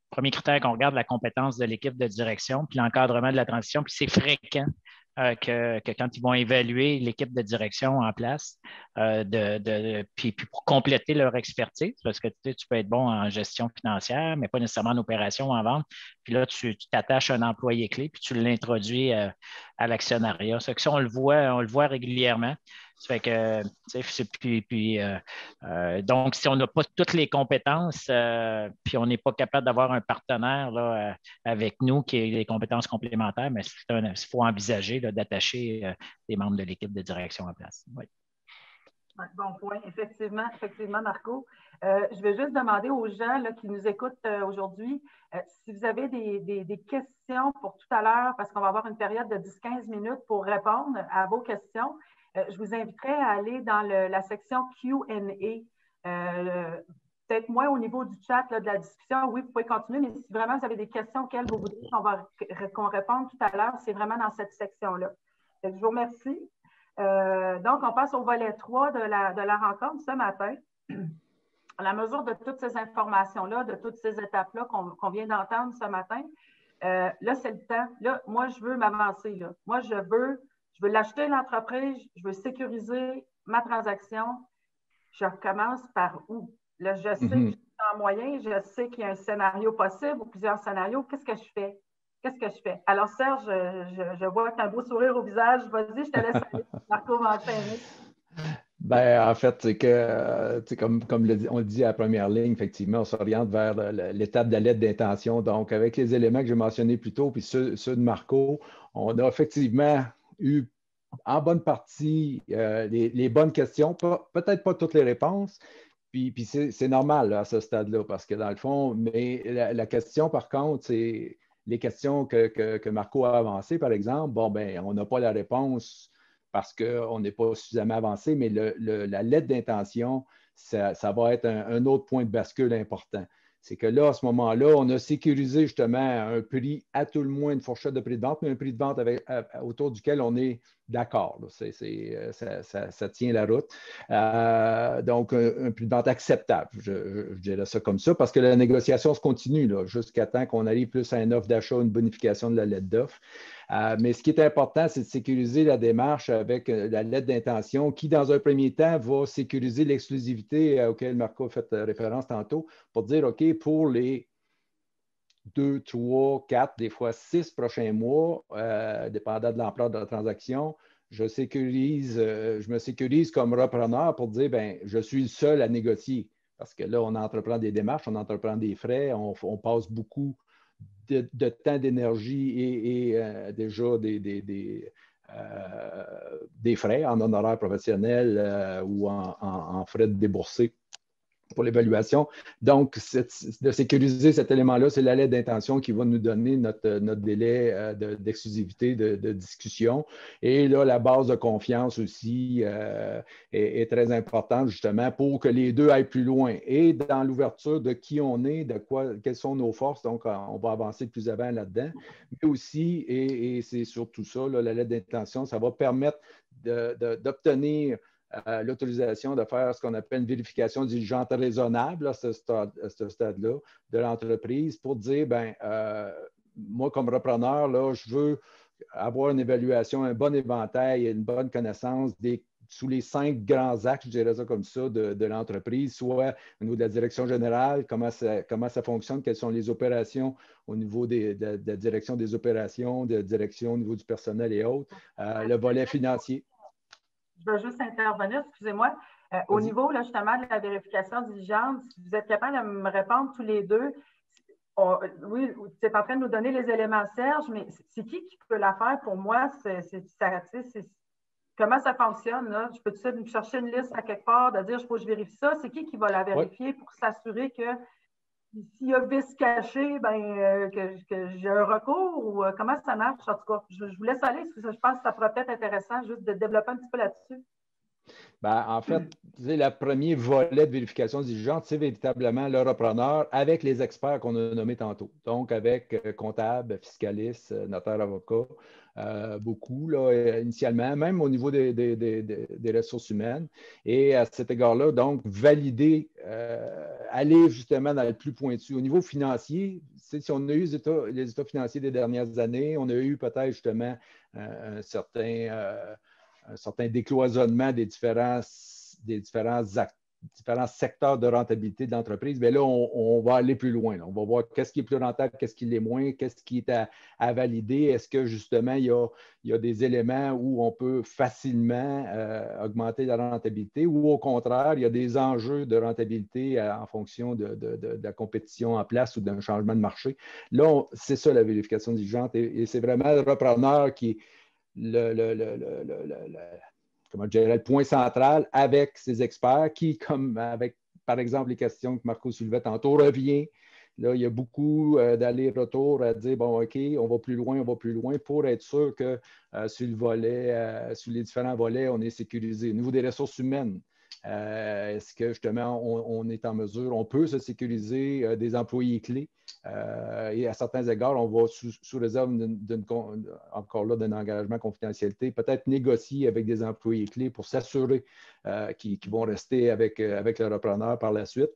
premier critère qu'on regarde, la compétence de l'équipe de direction, puis l'encadrement de la transition, puis c'est fréquent que quand ils vont évaluer l'équipe de direction en place, puis pour compléter leur expertise, parce que tu peux être bon en gestion financière, mais pas nécessairement en opération ou en vente. Puis là, tu t'attaches à un employé clé, puis tu l'introduis à l'actionnariat. Ça fait que ça, on le voit régulièrement. Ça fait que, donc, si on n'a pas toutes les compétences, puis on n'est pas capable d'avoir un partenaire là, avec nous qui ait les compétences complémentaires, mais il faut envisager là, d'attacher des membres de l'équipe de direction en place. Oui. Bon point, effectivement, Marco. Je vais juste demander aux gens là, qui nous écoutent aujourd'hui si vous avez des questions pour tout à l'heure, parce qu'on va avoir une période de 10-15 minutes pour répondre à vos questions. Je vous inviterai à aller dans la section Q&A. peut-être moins au niveau du chat, là, de la discussion. Oui, vous pouvez continuer, mais si vraiment vous avez des questions auxquelles vous voudriez qu'on réponde tout à l'heure, c'est vraiment dans cette section-là. Je vous remercie. Donc, on passe au volet 3 de la rencontre ce matin. À la mesure de toutes ces informations-là, de toutes ces étapes-là qu'on vient d'entendre ce matin, là, c'est le temps. Là, moi, je veux m'avancer. Moi, je veux l'acheter l'entreprise, je veux sécuriser ma transaction. Je recommence par où? Là, je sais que j'ai un moyen, je sais qu'il y a un scénario possible ou plusieurs scénarios. Qu'est-ce que je fais? Qu'est-ce que je fais? Alors, Serge, je vois qu'un beau sourire au visage. Vas-y, je te laisse aller. Marco va enchaîner. Ben, en fait, c'est que, comme on le dit à la première ligne, effectivement, on s'oriente vers l'étape de la lettre d'intention. Donc, avec les éléments que j'ai mentionnés plus tôt, puis ceux de Marco, on a effectivement eu en bonne partie les bonnes questions, peut-être pas toutes les réponses, puis c'est normal là, à ce stade-là, parce que dans le fond, mais la question, par contre, c'est les questions que Marco a avancées, par exemple, bon, ben, on n'a pas la réponse parce qu'on n'est pas suffisamment avancé, mais la lettre d'intention, ça va être un autre point de bascule important. C'est que là, à ce moment-là, on a sécurisé justement un prix, à tout le moins une fourchette de prix de vente, mais un prix de vente autour duquel on est d'accord. Ça tient la route. Donc, un prix de vente acceptable, je dirais ça comme ça, parce que la négociation se continue jusqu'à temps qu'on arrive plus à une offre d'achat, une bonification de la lettre d'offre. Mais ce qui est important, c'est de sécuriser la démarche avec la lettre d'intention qui, dans un premier temps, va sécuriser l'exclusivité auquel Marco a fait référence tantôt pour dire, OK, pour les 2, 3, 4, des fois 6 prochains mois, dépendant de l'ampleur de la transaction, je me sécurise comme repreneur pour dire, bien, je suis le seul à négocier. Parce que là, on entreprend des démarches, on entreprend des frais, on passe beaucoup de temps, d'énergie et déjà des frais en honoraires professionnels ou en frais de déboursés pour l'évaluation. Donc, de sécuriser cet élément-là, c'est la lettre d'intention qui va nous donner notre délai d'exclusivité de discussion. Et là, la base de confiance aussi est très importante justement pour que les deux aillent plus loin. Et dans l'ouverture de qui on est, quelles sont nos forces, donc on va avancer plus avant là-dedans. Mais aussi, et c'est surtout ça, là, la lettre d'intention, ça va permettre d'obtenir l'autorisation de faire ce qu'on appelle une vérification diligente raisonnable à ce stade-là de l'entreprise pour dire, ben, moi, comme repreneur, là, je veux avoir une évaluation, un bon éventail, une bonne connaissance sous les 5 grands axes, je dirais ça comme ça, de l'entreprise, soit au niveau de la direction générale, comment ça fonctionne, quelles sont les opérations au niveau de la direction des opérations, de la direction au niveau du personnel et autres, le volet financier. Je veux juste intervenir, excusez-moi. Au niveau là, justement de la vérification diligente, si vous êtes capable de me répondre tous les deux, oui, tu es en train de nous donner les éléments, Serge, mais c'est qui peut la faire pour moi? Comment ça fonctionne? Là? Je peux-tu me chercher une liste à quelque part, de dire il faut que je vérifie ça? C'est qui va la vérifier pour s'assurer que s'il y a vice caché, ben, que j'ai un recours ou comment ça marche? En tout cas, je vous laisse aller parce que je pense que ça pourrait être intéressant juste de développer un petit peu là-dessus. Ben, en fait, le premier volet de vérification diligente, c'est véritablement le repreneur avec les experts qu'on a nommés tantôt. Donc, avec comptable, fiscaliste, notaire, avocat, beaucoup, là, initialement, même au niveau des ressources humaines. Et à cet égard-là, donc, valider, aller justement dans le plus pointu. Au niveau financier, si on a eu les états financiers des dernières années, on a eu peut-être justement un certain décloisonnement des différents secteurs de rentabilité de l'entreprise, bien là, on va aller plus loin. Là. On va voir qu'est-ce qui est plus rentable, qu'est-ce qui l'est moins, qu'est-ce qui est à valider. Est-ce que justement, il y a des éléments où on peut facilement augmenter la rentabilité ou au contraire, il y a des enjeux de rentabilité en fonction de la compétition en place ou d'un changement de marché. Là, c'est ça la vérification diligente et c'est vraiment le repreneur qui comment dirais, le point central avec ses experts qui, comme avec, par exemple, les questions que Marco soulevait tantôt, revient. Là, il y a beaucoup d'aller-retour à dire, bon, OK, on va plus loin pour être sûr que sur les différents volets, on est sécurisé. Au niveau des ressources humaines, Est-ce que justement on est en mesure, on peut se sécuriser des employés clés et à certains égards, on va sous réserve encore là d'un engagement confidentialité, peut-être négocier avec des employés clés pour s'assurer qu'ils vont rester avec le repreneur par la suite.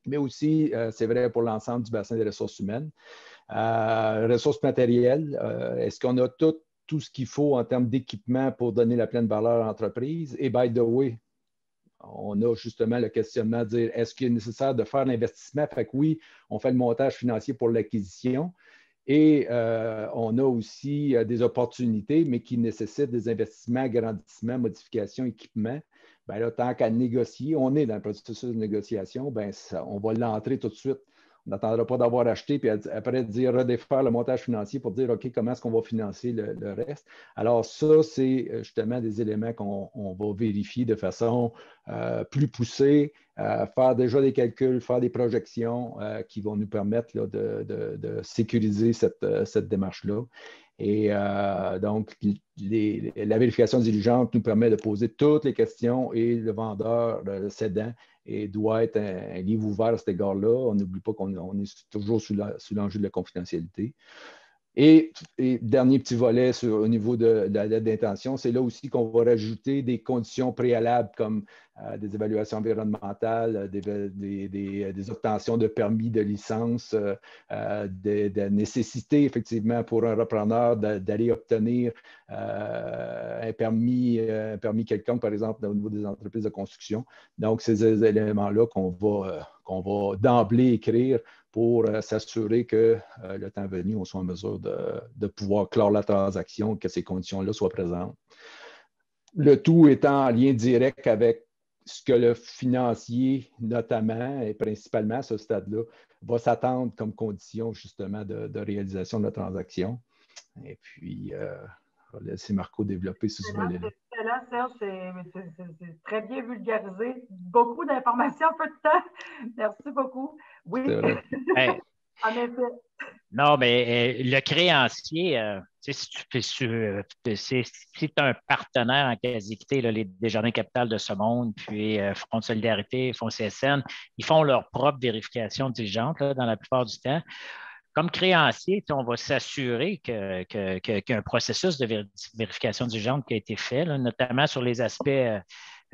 Mais aussi, c'est vrai pour l'ensemble du bassin des ressources humaines. Ressources matérielles, est-ce qu'on a tout ce qu'il faut en termes d'équipement pour donner la pleine valeur à l'entreprise? Et by the way, on a justement le questionnement de dire est-ce qu'il est nécessaire de faire l'investissement? Fait que oui, on fait le montage financier pour l'acquisition et on a aussi des opportunités, mais qui nécessitent des investissements, agrandissements, modifications, équipements. Bien là, tant qu'à négocier, on est dans le processus de négociation, bien, on va l'entrer tout de suite. On n'attendra pas d'avoir acheté, puis après dire redéfaire le montage financier pour dire OK, comment est-ce qu'on va financer le reste. Alors, ça, c'est justement des éléments qu'on va vérifier de façon plus poussée, faire déjà des calculs, faire des projections qui vont nous permettre là, de sécuriser cette démarche-là. Et donc, la vérification diligente nous permet de poser toutes les questions et le vendeur, le cédant, et doit être un livre ouvert à cet égard-là. On n'oublie pas qu'on est toujours sous l'enjeu de la confidentialité. Et dernier petit volet au niveau de la lettre d'intention, c'est là aussi qu'on va rajouter des conditions préalables comme des évaluations environnementales, des obtentions de permis de licence, de nécessité effectivement pour un repreneur d'aller obtenir un permis quelconque, par exemple, au niveau des entreprises de construction. Donc, ces éléments-là qu'on va d'emblée écrire pour s'assurer que le temps venu, on soit en mesure de pouvoir clore la transaction, que ces conditions-là soient présentes. Le tout étant en lien direct avec ce que le financier, notamment et principalement à ce stade-là, va s'attendre comme condition justement de réalisation de la transaction. Et puis, je vais laisser Marco développer sur ce volet-là. C'est là, Serge, c'est très bien vulgarisé. Beaucoup d'informations en peu de temps. Merci beaucoup. Oui, en effet. Non, mais le créancier, si tu es un partenaire en quasi-équité, les Desjardins Capital de ce monde, puis Front de Solidarité, Fonds CSN, ils font leur propre vérification diligente dans la plupart du temps. Comme créancier, on va s'assurer qu'il y a un processus de vérification diligente qui a été fait, là, notamment sur les aspects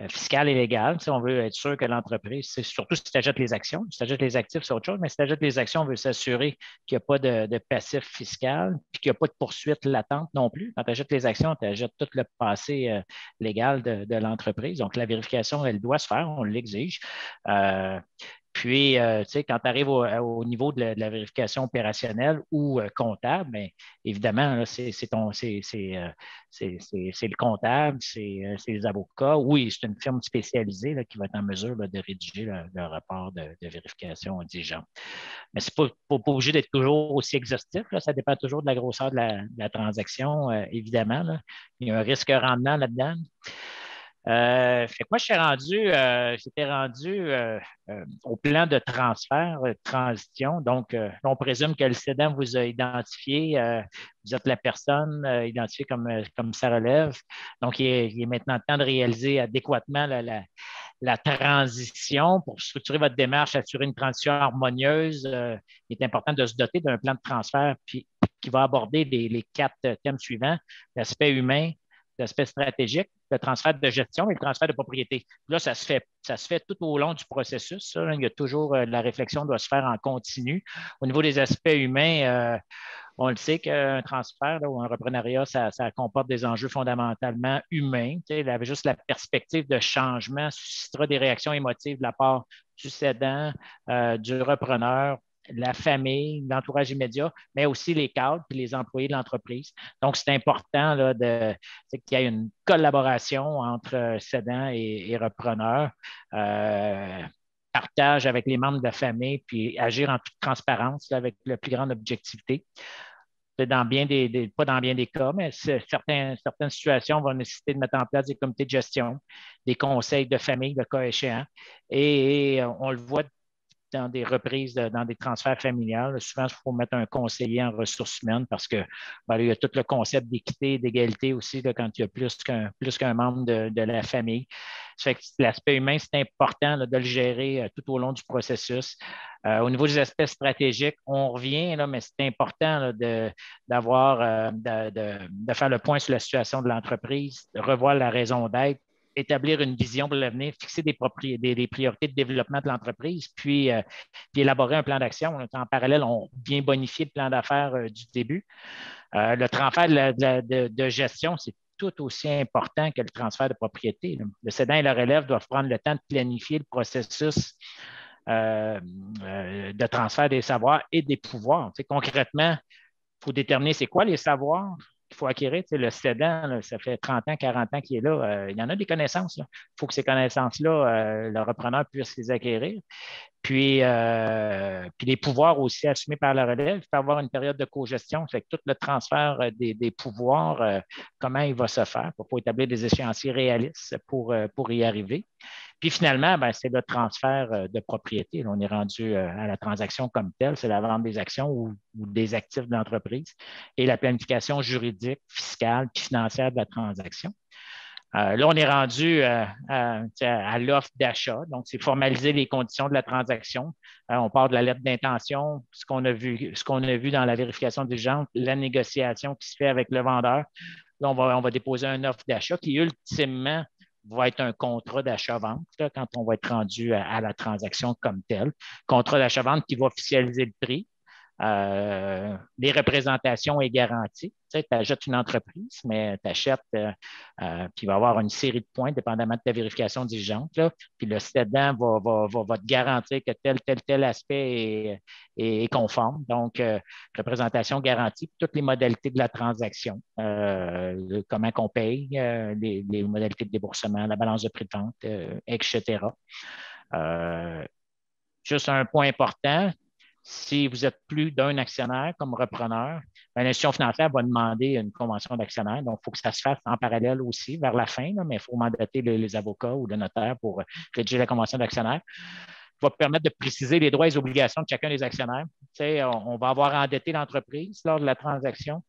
fiscal et légal. On veut être sûr que l'entreprise, surtout si tu achètes les actions, si tu achètes les actifs, c'est autre chose, mais si tu achètes les actions, on veut s'assurer qu'il n'y a pas de passif fiscal, puis qu'il n'y a pas de poursuite latente non plus. Quand tu achètes les actions, tu achètes tout le passé légal de l'entreprise. Donc, la vérification, elle doit se faire, on l'exige. Puis, quand tu arrives au niveau de la vérification opérationnelle ou comptable, bien, évidemment, là, c'est le comptable, c'est les avocats. Oui, c'est une firme spécialisée là, qui va être en mesure là, de rédiger le rapport de vérification diligente. Mais ce n'est pas obligé d'être toujours aussi exhaustif. Là. Ça dépend toujours de la grosseur de la transaction, évidemment. Là. Il y a un risque rendement là-dedans. Fait que moi, j'étais rendu au plan de transfert, transition. Donc, on présume que le cédant vous a identifié, vous êtes la personne identifiée comme ça relève. Donc, il est maintenant temps de réaliser adéquatement la transition pour structurer votre démarche, assurer une transition harmonieuse. Il est important de se doter d'un plan de transfert qui va aborder les 4 thèmes suivants: l'aspect humain, l'aspect stratégique, le transfert de gestion et le transfert de propriété. Là, ça se fait tout au long du processus. Ça, il y a toujours la réflexion doit se faire en continu. Au niveau des aspects humains, on le sait qu'un transfert là, ou un reprenariat, ça comporte des enjeux fondamentalement humains. Juste la perspective de changement suscitera des réactions émotives de la part du cédant, du repreneur, la famille, l'entourage immédiat, mais aussi les cadres et les employés de l'entreprise. Donc, c'est important là, qu'il y ait une collaboration entre cédant et repreneur, partage avec les membres de la famille, puis agir en toute transparence là, avec la plus grande objectivité. Pas dans bien des cas, mais certaines situations vont nécessiter de mettre en place des comités de gestion, des conseils de famille, de cas échéants. Et on le voit dans des reprises, dans des transferts familiales. Souvent, il faut mettre un conseiller en ressources humaines parce que il y a tout le concept d'équité et d'égalité aussi là, quand il y a plus qu'un membre de la famille. Ça fait que l'aspect humain, c'est important là, de le gérer tout au long du processus. Au niveau des aspects stratégiques, on revient, là, mais c'est important là, de faire le point sur la situation de l'entreprise, de revoir la raison d'être, établir une vision pour l'avenir, fixer des priorités de développement de l'entreprise, puis élaborer un plan d'action. En parallèle, on bien bonifier le plan d'affaires du début. Le transfert de gestion, c'est tout aussi important que le transfert de propriété. Le cédant et le relève doivent prendre le temps de planifier le processus de transfert des savoirs et des pouvoirs. Tu sais, concrètement, il faut déterminer c'est quoi les savoirs qu'il faut acquérir. Tu sais, le cédant, là, ça fait 30 ans, 40 ans qu'il est là. Il y en a des connaissances. Il faut que ces connaissances-là, le repreneur puisse les acquérir. Puis les pouvoirs aussi assumés par la relève, il peut y avoir une période de cogestion. Fait que tout le transfert des pouvoirs, comment il va se faire pour établir des échéanciers réalistes pour y arriver. Puis finalement, c'est le transfert de propriété. Là, on est rendu à la transaction comme telle, c'est la vente des actions ou des actifs de l'entreprise et la planification juridique, fiscale puis financière de la transaction. Là, on est rendu à l'offre d'achat. Donc, c'est formaliser les conditions de la transaction. On part de la lettre d'intention, ce qu'on a vu dans la vérification diligente, la négociation qui se fait avec le vendeur. Là, on va déposer une offre d'achat qui, ultimement, va être un contrat d'achat-vente quand on va être rendu à la transaction comme telle. Contrat d'achat-vente qui va officialiser le prix. Les représentations et garanties. Tu achètes une entreprise, mais tu achètes, puis il va y avoir une série de points, dépendamment de ta vérification diligente. Là, puis le cédant va te garantir que tel aspect est conforme. Donc, représentation garantie, toutes les modalités de la transaction, comment qu'on paye, les modalités de déboursement, la balance de prix de vente, etc. Juste un point important. Si vous êtes plus d'un actionnaire comme repreneur, l'institution financière va demander une convention d'actionnaire. Donc, il faut que ça se fasse en parallèle aussi vers la fin, là, mais il faut mandater les avocats ou le notaire pour rédiger la convention d'actionnaire. Ça va permettre de préciser les droits et les obligations de chacun des actionnaires. Tu sais, on va avoir endetté l'entreprise lors de la transaction.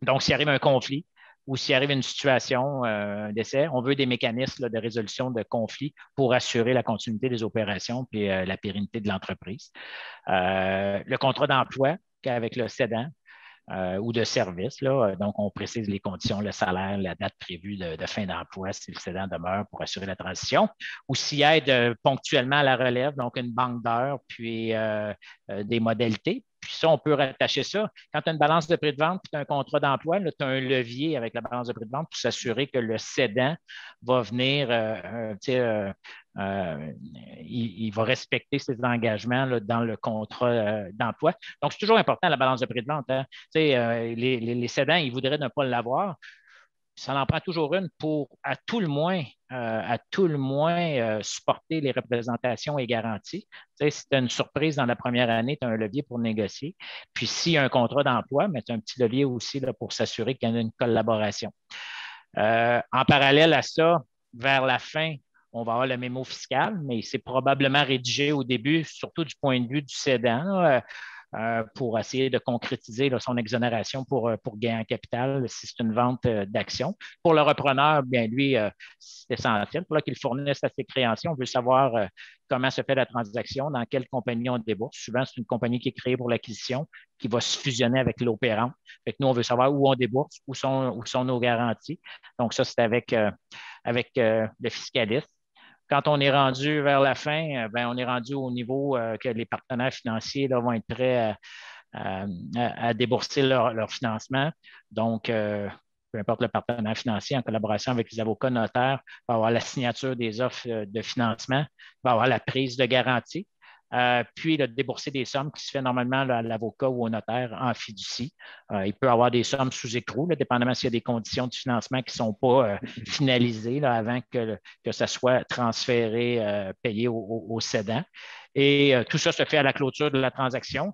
Donc, s'il arrive un conflit, ou s'il arrive une situation, un décès, on veut des mécanismes de résolution de conflits pour assurer la continuité des opérations et la pérennité de l'entreprise. Le contrat d'emploi avec le cédant ou de service, là, donc on précise les conditions, le salaire, la date prévue de fin d'emploi si le cédant demeure pour assurer la transition, ou s'il aide ponctuellement à la relève, donc une banque d'heures, puis des modalités. Puis ça, on peut rattacher ça. Quand tu as une balance de prix de vente et tu as un contrat d'emploi, tu as un levier avec la balance de prix de vente pour s'assurer que le cédant va venir, il va respecter ses engagements là, dans le contrat d'emploi. Donc, c'est toujours important, la balance de prix de vente. Hein. Les cédants, ils voudraient ne pas l'avoir. Ça en prend toujours une pour, à tout le moins, supporter les représentations et garanties. Tu sais, si tu as une surprise dans la première année, tu as un levier pour négocier. Puis, s'il y a un contrat d'emploi, mais tu as un petit levier aussi là, pour s'assurer qu'il y a une collaboration. En parallèle à ça, vers la fin, on va avoir le mémo fiscal, mais c'est probablement rédigé au début, surtout du point de vue du cédant. Là, pour essayer de concrétiser là, son exonération pour gain en capital si c'est une vente d'actions. Pour le repreneur, bien lui, c'est essentiel. Pour qu'il fournisse à ses créanciers, on veut savoir comment se fait la transaction, dans quelle compagnie on débourse. Souvent, c'est une compagnie qui est créée pour l'acquisition, qui va se fusionner avec l'opérant. Fait que nous, on veut savoir où on débourse, où sont nos garanties. Donc, ça, c'est avec le fiscaliste. Quand on est rendu vers la fin, on est rendu au niveau que les partenaires financiers là, vont être prêts à débourser leur financement. Donc, peu importe le partenaire financier, en collaboration avec les avocats notaires, va avoir la signature des offres de financement, va avoir la prise de garantie. Puis le débourser des sommes qui se fait normalement là, à l'avocat ou au notaire en fiducie. Il peut y avoir des sommes sous écrou, là, dépendamment s'il y a des conditions de financement qui ne sont pas finalisées là, avant que ça soit transféré, payé au cédant. Et tout ça se fait à la clôture de la transaction.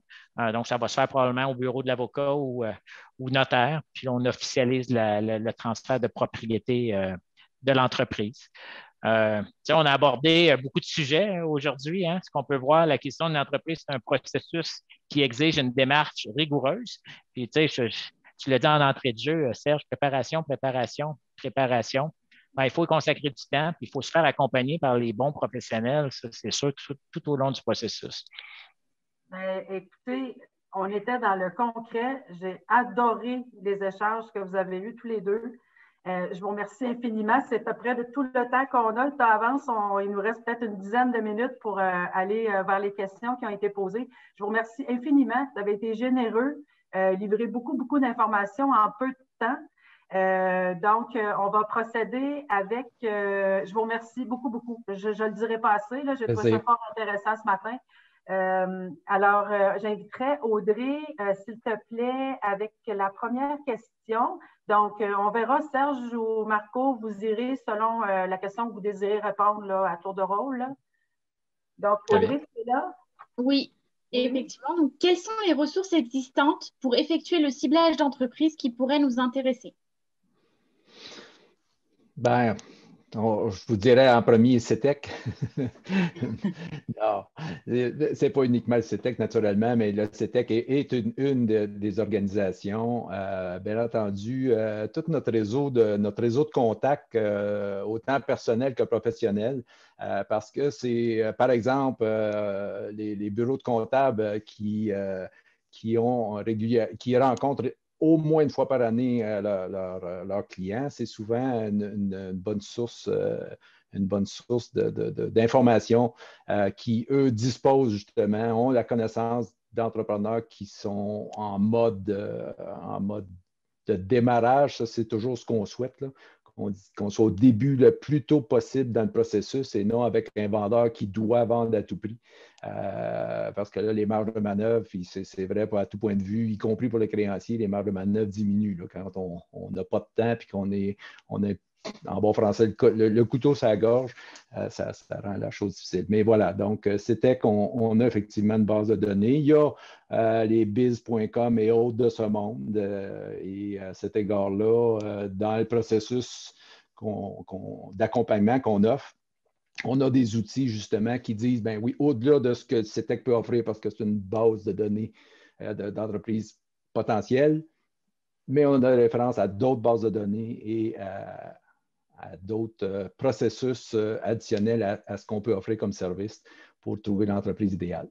Donc, ça va se faire probablement au bureau de l'avocat ou notaire. Puis on officialise le transfert de propriété de l'entreprise. On a abordé beaucoup de sujets aujourd'hui. Hein. Ce qu'on peut voir, la question de l'entreprise, c'est un processus qui exige une démarche rigoureuse. Puis, tu l'as dit en entrée de jeu, Serge, préparation, préparation, préparation. Ben, il faut consacrer du temps, puis il faut se faire accompagner par les bons professionnels. Ça, c'est sûr, tout au long du processus. Écoutez, on était dans le concret. J'ai adoré les échanges que vous avez eus tous les deux. Je vous remercie infiniment. C'est à peu près de tout le temps qu'on a. Le temps avance. Il nous reste peut-être une dizaine de minutes pour aller vers les questions qui ont été posées. Je vous remercie infiniment. Vous avez été généreux, livré beaucoup, beaucoup d'informations en peu de temps. Donc, on va procéder avec... je vous remercie beaucoup, beaucoup. Je ne le dirai pas assez. J'ai trouvé ça fort intéressant ce matin. Alors, j'inviterai Audrey, s'il te plaît, avec la première question. Donc, on verra, Serge ou Marco, vous irez selon la question que vous désirez répondre là, à tour de rôle. Là. Donc, Audrey, tu es là? Oui, effectivement. Donc, quelles sont les ressources existantes pour effectuer le ciblage d'entreprises qui pourraient nous intéresser? Ben, je vous dirais en premier CETEC. Non, ce n'est pas uniquement le CETEC naturellement, mais le CETEC est une des organisations. Bien entendu, tout notre réseau de contacts, autant personnel que professionnel, parce que c'est, par exemple, les bureaux de comptables qui rencontrent au moins une fois par année leurs clients. C'est souvent une bonne source, d'informations qui, eux, disposent justement, ont la connaissance d'entrepreneurs qui sont en mode de démarrage. Ça, c'est toujours ce qu'on souhaite, là. Qu'on soit au début le plus tôt possible dans le processus et non avec un vendeur qui doit vendre à tout prix. Parce que là, les marges de manœuvre, c'est vrai à tout point de vue, y compris pour les créanciers, les marges de manœuvre diminuent là, quand on n'a pas de temps et qu'on est en bon français, le couteau sur la gorge, ça rend la chose difficile. Mais voilà, donc c'était qu'on a effectivement une base de données. Il y a les biz.com et autres de ce monde. Et à cet égard-là, dans le processus d'accompagnement qu'on offre, on a des outils justement qui disent, ben oui, au-delà de ce que CETEC peut offrir, parce que c'est une base de données d'entreprises potentielles, mais on a référence à d'autres bases de données et à d'autres processus additionnels à ce qu'on peut offrir comme service pour trouver l'entreprise idéale.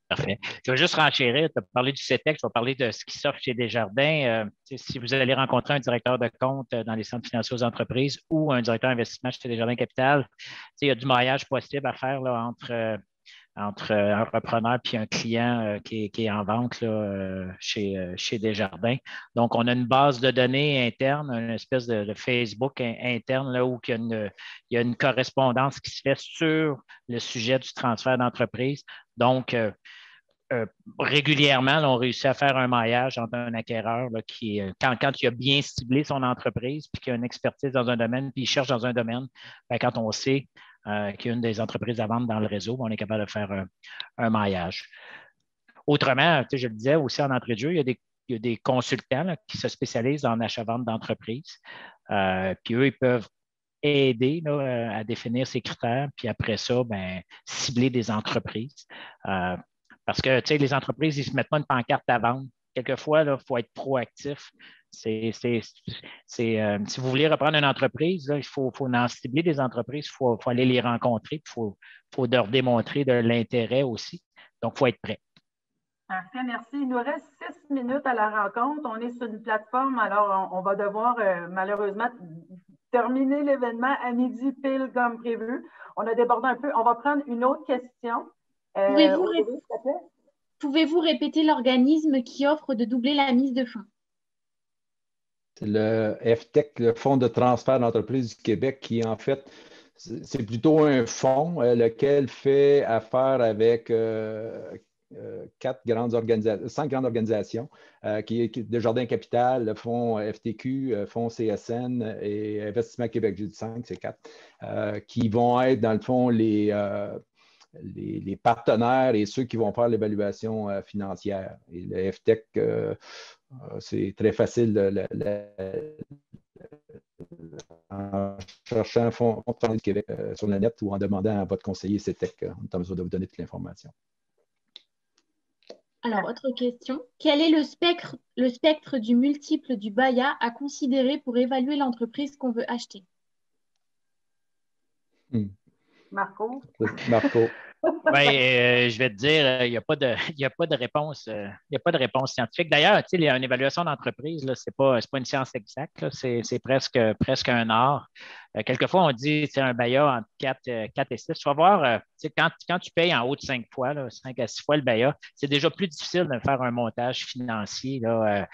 Parfait. Je vais juste renchérir. Tu as parlé du CETEC, je vais parler de ce qui s'offre chez Desjardins. Si vous allez rencontrer un directeur de compte dans les centres financiers aux entreprises ou un directeur d'investissement chez Desjardins Capital, il y a du maillage possible à faire là, entre un repreneur et un client qui est en vente là, chez Desjardins. Donc, on a une base de données interne, une espèce de Facebook interne là, où il y a une correspondance qui se fait sur le sujet du transfert d'entreprise. Donc, régulièrement, là, on réussit à faire un maillage entre un acquéreur là, qui, quand il a bien ciblé son entreprise, puis qu'il a une expertise dans un domaine, puis il cherche dans un domaine, bien, quand on sait qu'il y a une des entreprises à vendre dans le réseau, on est capable de faire un maillage. Autrement, je le disais aussi en entrée de jeu, il y a des consultants là, qui se spécialisent en achat-vente d'entreprise. Puis eux, ils peuvent aider là, à définir ces critères, puis après ça, ben, cibler des entreprises. Parce que les entreprises, ils ne se mettent pas une pancarte à vendre. Quelquefois, il faut être proactif. Si vous voulez reprendre une entreprise, là, il faut en cibler des entreprises, il faut aller les rencontrer, il faut leur démontrer de l'intérêt aussi. Donc, il faut être prêt. Parfait, merci. Il nous reste 6 minutes à la rencontre. On est sur une plateforme, alors on va devoir malheureusement terminer l'événement à midi pile comme prévu. On a débordé un peu. On va prendre une autre question. Pouvez-vous répéter l'organisme qui offre de doubler la mise de fonds? C'est le FTEC, le Fonds de transfert d'entreprise du Québec, qui en fait, c'est plutôt un fonds lequel fait affaire avec 5 grandes organisations, qui est Desjardins Capital, le fonds FTQ, fonds CSN et Investissement Québec, j'ai dit 5, c'est 4, qui vont être dans le fond les partenaires et ceux qui vont faire l'évaluation financière. Et le FTEC, c'est très facile en cherchant Fonds du Québec sur le net ou en demandant à votre conseiller CETEC. On est en mesure de vous donner toute l'information. Alors, autre question. Quel est le spectre du multiple du BAYA à considérer pour évaluer l'entreprise qu'on veut acheter? Marco? Marco. Ben, je vais te dire, il n'y a pas de réponse, il y a pas de réponse scientifique. D'ailleurs, tu sais, une évaluation d'entreprise, ce n'est pas une science exacte, là, c'est presque un art. Quelquefois, on dit un BAYA entre 4 et 6. Tu vas voir, quand tu payes en haut de 5 fois, là, 5 à 6 fois le BAYA, c'est déjà plus difficile de faire un montage financier là,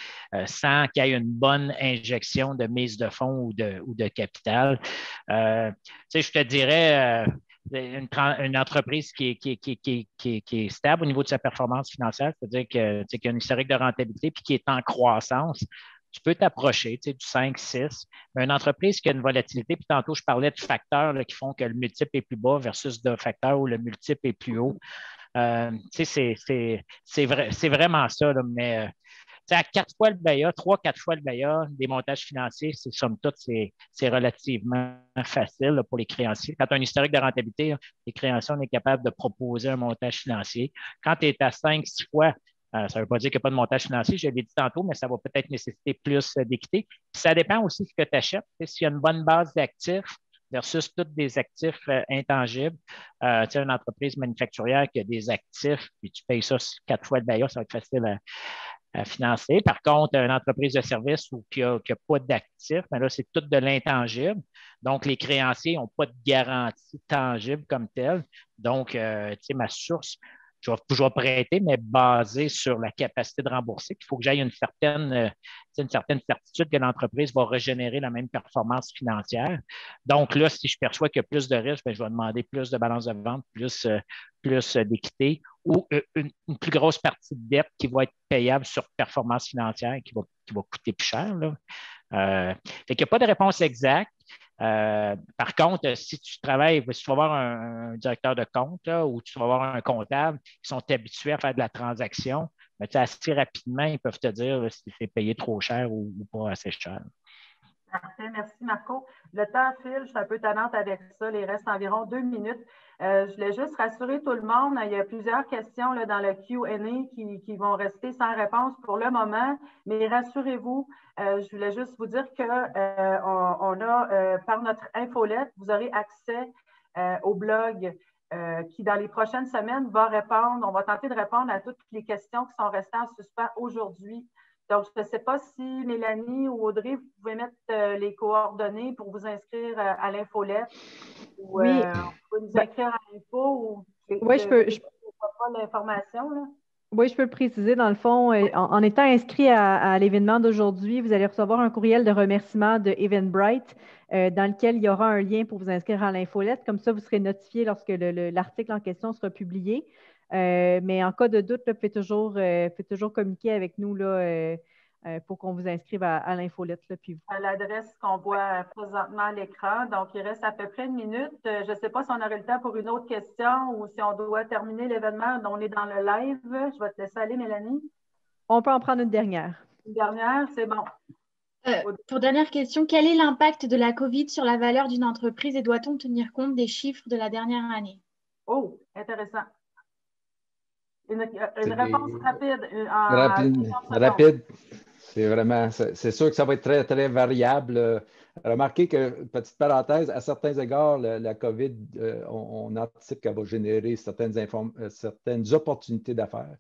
sans qu'il y ait une bonne injection de mise de fonds ou de capital. Je te dirais, une entreprise qui est stable au niveau de sa performance financière, c'est-à-dire qu'il y a un historique de rentabilité puis qui est en croissance, tu peux t'approcher du 5-6. Mais une entreprise qui a une volatilité, puis tantôt, je parlais de facteurs là, qui font que le multiple est plus bas versus de facteurs où le multiple est plus haut. C'est vraiment ça, là, mais à 4 fois le BAYA, 3-4 fois le BAYA, des montages financiers, somme toute, c'est relativement facile là, pour les créanciers. Quand tu as un historique de rentabilité, là, les créanciers, on est capable de proposer un montage financier. Quand tu es à 5-6 fois, ça ne veut pas dire qu'il n'y a pas de montage financier, je l'ai dit tantôt, mais ça va peut-être nécessiter plus d'équité. Puis ça dépend aussi de ce que tu achètes. S'il y a une bonne base d'actifs versus tous des actifs intangibles, une entreprise manufacturière qui a des actifs, puis tu payes ça 4 fois le BAYA, ça va être facile à financer. Par contre, une entreprise de service qui n'a pas d'actifs, mais là, c'est tout de l'intangible. Donc, les créanciers n'ont pas de garantie tangible comme telle. Donc, ma source, je vais prêter, mais basée sur la capacité de rembourser. Il faut que j'aille une certaine certitude que l'entreprise va régénérer la même performance financière. Donc là, si je perçois qu'il y a plus de risques, je vais demander plus de balance de vente, plus d'équité ou une plus grosse partie de dette qui va être payable sur performance financière qui va coûter plus cher. Fait qu'il n'y a pas de réponse exacte. Par contre, si tu travailles, si tu vas voir un directeur de compte là, ou tu vas voir un comptable qui sont habitués à faire de la transaction, mais assez rapidement, ils peuvent te dire là, si c'est payé trop cher ou pas assez cher. Parfait, merci Marco. Le temps file, je suis un peu tannante avec ça. Il reste environ 2 minutes. Je voulais juste rassurer tout le monde. Il y a plusieurs questions là, dans le Q&A qui vont rester sans réponse pour le moment. Mais rassurez-vous, je voulais juste vous dire qu'on a, par notre infolette, vous aurez accès au blog qui, dans les prochaines semaines, va répondre. On va tenter de répondre à toutes les questions qui sont restées en suspens aujourd'hui. Donc, je ne sais pas si Mélanie ou Audrey, vous pouvez mettre les coordonnées pour vous inscrire à l'infolette. Ou, oui. vous pouvez nous inscrire à l'info. Oui, je peux. Pas l'information, là. Oui, je peux le préciser. Dans le fond, en étant inscrit à l'événement d'aujourd'hui, vous allez recevoir un courriel de remerciement de Eventbrite dans lequel il y aura un lien pour vous inscrire à l'infolette. Comme ça, vous serez notifié lorsque l'article en question sera publié. Mais en cas de doute, là, faites toujours communiquer avec nous là, pour qu'on vous inscrive à l'infolette. À l'adresse qu'on voit présentement à l'écran. Donc, il reste à peu près 1 minute. Je ne sais pas si on aurait le temps pour une autre question ou si on doit terminer l'événement. On est dans le live. Je vais te laisser aller, Mélanie. On peut en prendre une dernière. Une dernière, c'est bon. Pour dernière question, quel est l'impact de la COVID sur la valeur d'une entreprise et doit-on tenir compte des chiffres de la dernière année? Oh, intéressant. Une réponse rapide. C'est sûr que ça va être très, très variable. Remarquez que, petite parenthèse, à certains égards, la COVID, on anticipe qu'elle va générer certaines opportunités d'affaires.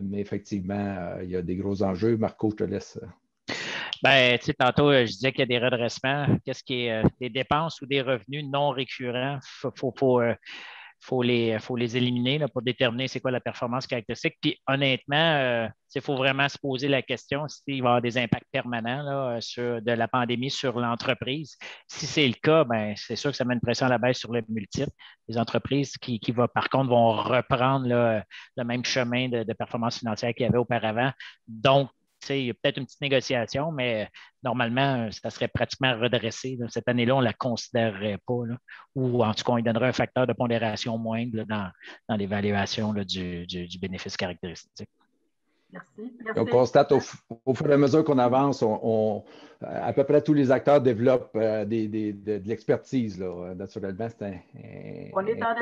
Mais effectivement, il y a des gros enjeux. Marco, je te laisse. Ben, tu sais, tantôt, je disais qu'il y a des redressements. Qu'est-ce qui est des dépenses ou des revenus non récurrents? Faut les éliminer là, pour déterminer c'est quoi la performance caractéristique. Puis honnêtement, il faut vraiment se poser la question s'il va y avoir des impacts permanents là, de la pandémie sur l'entreprise. Si c'est le cas, ben, c'est sûr que ça met une pression à la baisse sur les multiples. Les entreprises qui par contre, vont reprendre là, le même chemin de performance financière qu'il y avait auparavant. Donc, il y a peut-être une petite négociation, mais normalement, ça serait pratiquement redressé. Là. Cette année-là, on ne la considérerait pas. Là. Ou en tout cas, on lui donnerait un facteur de pondération moindre là, dans l'évaluation du bénéfice caractéristique. Merci. On constate au fur et à mesure qu'on avance, à peu près tous les acteurs développent de l'expertise. Naturellement, on est en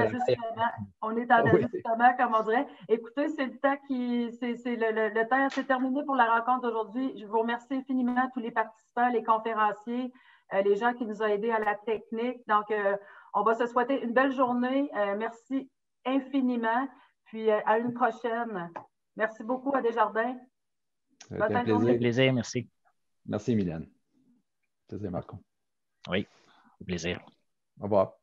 ajustement, comme on dirait. Écoutez, c'est le temps le temps s'est terminé pour la rencontre d'aujourd'hui. Je vous remercie infiniment tous les participants, les conférenciers, les gens qui nous ont aidés à la technique. Donc, on va se souhaiter une belle journée. Merci infiniment. Puis, à une prochaine. Merci beaucoup à Desjardins. C'était un plaisir. Plaisir, merci. Merci, Mylène. Plaisir, Marco. Oui, au plaisir. Au revoir.